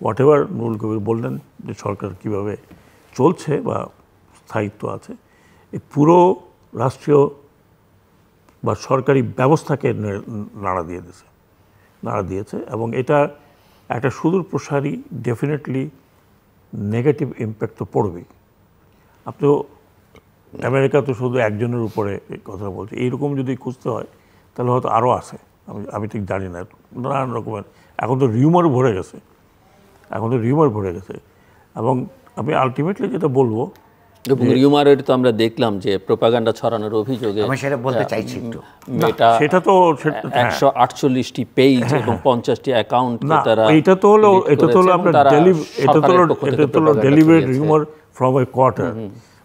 হোয়াট এভার নুরুল কবির বললেন যে সরকার কীভাবে চলছে বা স্থায়িত্ব আছে, এই পুরো রাষ্ট্রীয় বা সরকারি ব্যবস্থাকে নাড়া দিয়েছে এবং এটা একটা সুদূর প্রসারী ডেফিনেটলি নেগেটিভ ইম্প্যাক্ট তো পড়বেই। আপনি তো আমেরিকা তো শুধু একজনের উপরে কথা বলছে, এইরকম যদি খুঁজতে হয় তাহলে হয়তো আরও আছে, আমি ঠিক জানি না, নানান রকমের এখন তো রিউমার ভরে গেছে এবং আমি আলটিমেটলি যেটা বলবো, রিউমারের তো আমরা দেখলাম যে প্রোপাগান্ডা ছড়ানোর অভিযোগে, আমি সেটা বলতে চাইছি একটু, সেটা তো 148টি পেজ এবং 50টি অ্যাকাউন্ট তারা, এটা তো হলো আপনার delivered rumour from a quarter,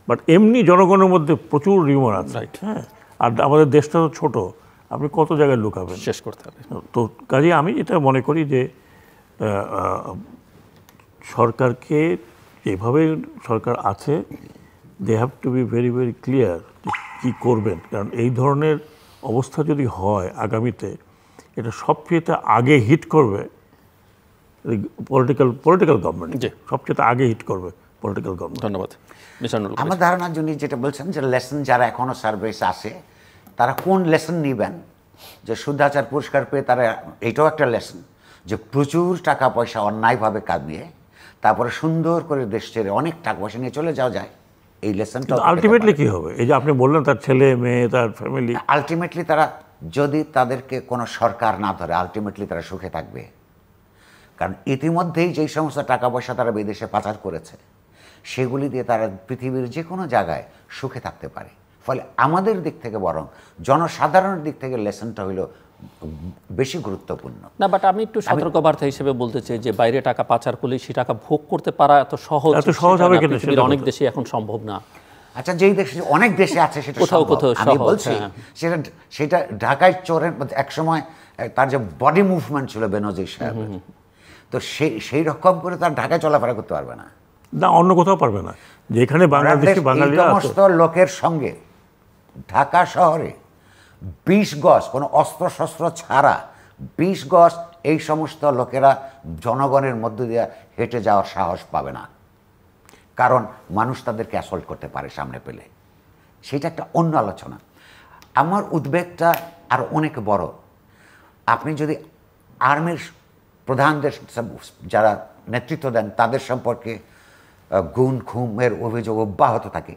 but এমনি জনগণের মধ্যে প্রচুর রিউমার আছে। হ্যাঁ, আর আমাদের দেশটা তো ছোট, আপনি কত জায়গায় লুকাবেন, শেষ করতে হবে। তো কাজে আমি এটা মনে করি যে সরকারকে যেভাবে সরকার আছে, they have to be very very clear কী করবেন, কারণ এই ধরনের অবস্থা যদি হয় আগামীতে, এটা সবচেয়ে আগে হিট করবে পলিটিক্যাল গভর্নমেন্ট, সবচেয়ে আগে হিট করবে পলিটিক্যাল গভর্নমেন্ট। ধন্যবাদ। আমার ধারণার জন্য যেটা বলছেন যে লেসন যারা এখনও সার্ভিসে আসে তারা কোন লেসন নেবেন, যে শুদ্ধাচার পুরস্কার পেয়ে তারা, এইটাও একটা লেসন যে প্রচুর টাকা পয়সা অন্যায়ভাবে কামিয়ে তারপরে সুন্দর করে দেশ ছেড়ে অনেক টাকা পয়সা নিয়ে চলে যাওয়া যায়, এই লেসনটা আলটিমেটলি কী হবে, এই যে আপনি বললেন তার ছেলে মেয়ে তার ফ্যামিলি, আলটিমেটলি তারা যদি তাদেরকে কোনো সরকার না ধরে আলটিমেটলি তারা সুখে থাকবে, কারণ ইতিমধ্যেই যেই সমস্ত টাকা পয়সা তারা বিদেশে পাচার করেছে সেগুলি দিয়ে তারা পৃথিবীর যে কোনো জায়গায় সুখে থাকতে পারে। ফলে আমাদের দিক থেকে বরং জনসাধারণের দিক থেকে লেসনটা হইল বেশি গুরুত্বপূর্ণ। না, বাট আমি একটু সতর্কবার্তা হিসেবে বলতে চাই যে বাইরে টাকা পাচার করলে সেই টাকা ভোগ করতে পারা এত সহজ হবে কিনা পৃথিবীর অনেক দেশে এখন সম্ভব না। আচ্ছা, যেই দেশে অনেক দেশে আছে সেটা কোথাও কোথাও আমি বলছি, সেটা ঢাকায় চোরের একসময় তার যে বডি মুভমেন্ট ছিল বেনজির সাহেব, তো সেই রকম করে তার ঢাকায় চলাফেরা করতে পারবে না, না অন্য কোথাও পারবে না। যেখানে বাংলাদেশি বাঙালিরা সমস্ত লোকের সঙ্গে ঢাকা শহরে 20 গজ কোনো অস্ত্র শস্ত্র ছাড়া 20 গজ এই সমস্ত লোকেরা জনগণের মধ্য দিয়ে হেঁটে যাওয়ার সাহস পাবে না, কারণ মানুষ তাদেরকে অ্যাসল্ট করতে পারে সামনে পেলে। সেটা একটা অন্য আলোচনা। আমার উদ্বেগটা আরও অনেক বড়। আপনি যদি আর্মির প্রধানদের যারা নেতৃত্ব দেন তাদের সম্পর্কে গুম খুমের অভিযোগ অব্যাহত থাকে,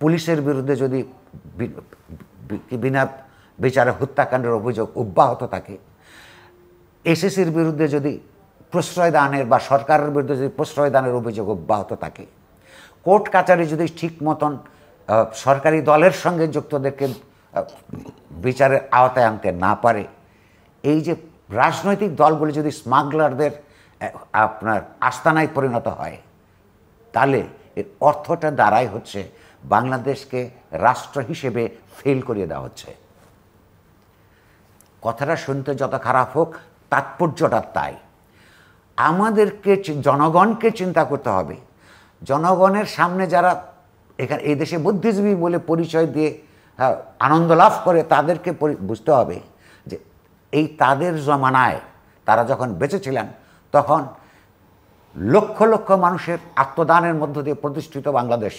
পুলিশের বিরুদ্ধে যদি বিনা বিচারে হত্যাকাণ্ডের অভিযোগ অব্যাহত থাকে, এসএসির বিরুদ্ধে যদি প্রশ্রয়দানের বা সরকারের বিরুদ্ধে যদি প্রশ্রয়দানের অভিযোগ অব্যাহত থাকে, কোর্ট কাচারি যদি ঠিক মতন সরকারি দলের সঙ্গে যুক্তদেরকে বিচারের আওতায় আনতে না পারে, এই যে রাজনৈতিক দলগুলি যদি স্মাগলারদের আপনার আস্তানায় পরিণত হয়, তাহলে এর অর্থটা দাঁড়ায় হচ্ছে বাংলাদেশকে রাষ্ট্র হিসেবে ফেল করিয়ে দেওয়া হচ্ছে। কথাটা শুনতে যত খারাপ হোক, তাৎপর্যটা তাই। আমাদেরকে জনগণকে চিন্তা করতে হবে। জনগণের সামনে যারা এখানে এই দেশে বুদ্ধিজীবী বলে পরিচয় দিয়ে আনন্দ লাভ করে, তাদেরকে বুঝতে হবে যে এই তাদের জমানায় তারা যখন বেঁচে ছিলেন তখন লক্ষ লক্ষ মানুষের আত্মদানের মধ্য দিয়ে প্রতিষ্ঠিত বাংলাদেশ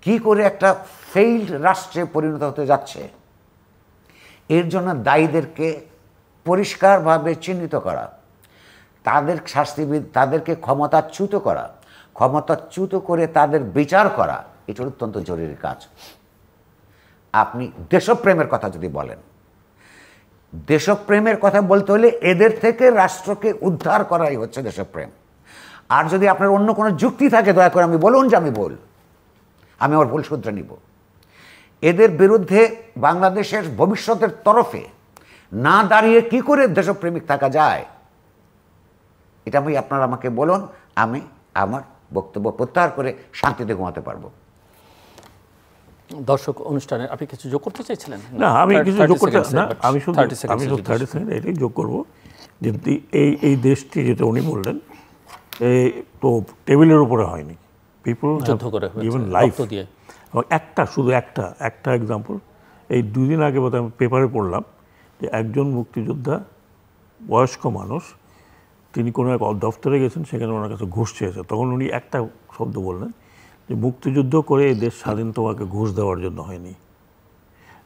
কি করে একটা ফেইল্ড রাষ্ট্রে পরিণত হতে যাচ্ছে, এর জন্য দায়ীদেরকে পরিষ্কারভাবে চিহ্নিত করা, তাদের শাস্তিবিদ, তাদেরকে ক্ষমতাচ্যুত করা, ক্ষমতাচ্যুত করে তাদের বিচার করা, এটা অত্যন্ত জরুরি কাজ। আপনি দেশপ্রেমের কথা যদি বলেন, দেশপ্রেমের কথা বলতে হলে এদের থেকে রাষ্ট্রকে উদ্ধার করাই হচ্ছে দেশপ্রেম। আর যদি আপনার অন্য কোনো যুক্তি থাকে দয়া করে আমি বলুন যে আমি আমার ভুল শুধরে নিব। এদের বিরুদ্ধে বাংলাদেশের ভবিষ্যতের তরফে না দাঁড়িয়ে কি করে দেশপ্রেমিক থাকা যায়, এটা আপনারা আমাকে বলুন, আমি আমার বক্তব্য প্রত্যাহার করে শান্তিতে ঘুমাতে পারবো। দর্শক অনুষ্ঠানে আপনি কিছু যোগ করতে চাইছিলেন? না, আমি কিছু যোগ করতে না, আমি শুধু 30 সেকেন্ড এটাই যোগ করবো যে এই দেশটি যেটা উনি বললেন, তো টেবিলের উপরে হয়নি, পিপল যুদ্ধ করে ইভেন লাইফ দিয়ে। এবং শুধু একটা এক্সাম্পল, এই 2 দিন আগে বোধহয় আমি পেপারে পড়লাম যে একজন মুক্তিযোদ্ধা বয়স্ক মানুষ, তিনি কোনো এক দফতরে গেছেন, সেখানে ওনার কাছে ঘুষ চেয়েছে। তখন উনি একটা শব্দ বললেন যে মুক্তিযুদ্ধ করে এই দেশ স্বাধীন তোমাকে ঘুষ দেওয়ার জন্য হয়নি।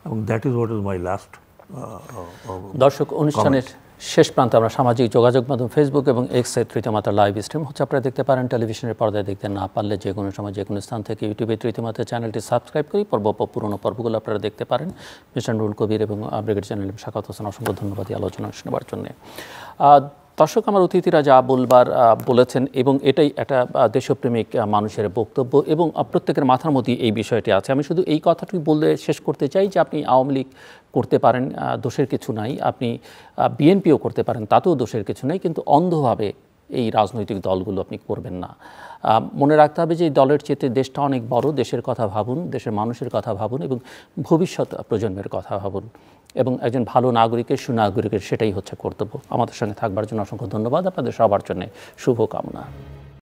এবং that is what is my last. দর্শক অনুষ্ঠানের শেষ প্রান্তে আমরা সামাজিক যোগাযোগ মাধ্যম ফেসবুক এবং এক্সের তৃতীয় মাত্রা লাইভ স্ট্রিম হচ্ছে, আপনারা দেখতে পারেন। টেলিভিশনের পর্দায় দেখতে না পারলে যে কোনো সময় যে কোনো স্থান থেকে ইউটিউবে তৃতীয় মাত্রা চ্যানেলটি সাবস্ক্রাইব করি পুরনো পর্বগুলো আপনারা দেখতে পারেন। মিস্টার নুরুল কবির এবং ব্রিগেড চ্যানেল শাকাত হোসেন, অসংখ্য ধন্যবাদ এই আলোচনা শোনাবার জন্য। দর্শক, আমার অতিথিরা যা বলবার বলেছেন এবং এটাই একটা দেশপ্রেমিক মানুষের বক্তব্য এবং প্রত্যেকের মাথার মধ্যে এই বিষয়টি আছে। আমি শুধু এই কথাটুকু বলে শেষ করতে চাই যে আপনি আওয়ামী লীগ করতে পারেন, দোষের কিছু নাই, আপনি বিএনপিও করতে পারেন, তাতেও দোষের কিছু নাই, কিন্তু অন্ধভাবে এই রাজনৈতিক দলগুলো আপনি করবেন না। মনে রাখতে হবে যে এই দলের চেয়ে দেশটা অনেক বড়, দেশের কথা ভাবুন, দেশের মানুষের কথা ভাবুন এবং ভবিষ্যৎ প্রজন্মের কথা ভাবুন, এবং একজন ভালো নাগরিকের সুনাগরিকের সেটাই হচ্ছে কর্তব্য। আমাদের সঙ্গে থাকবার জন্য অসংখ্য ধন্যবাদ। আপনাদের সবার জন্য শুভকামনা।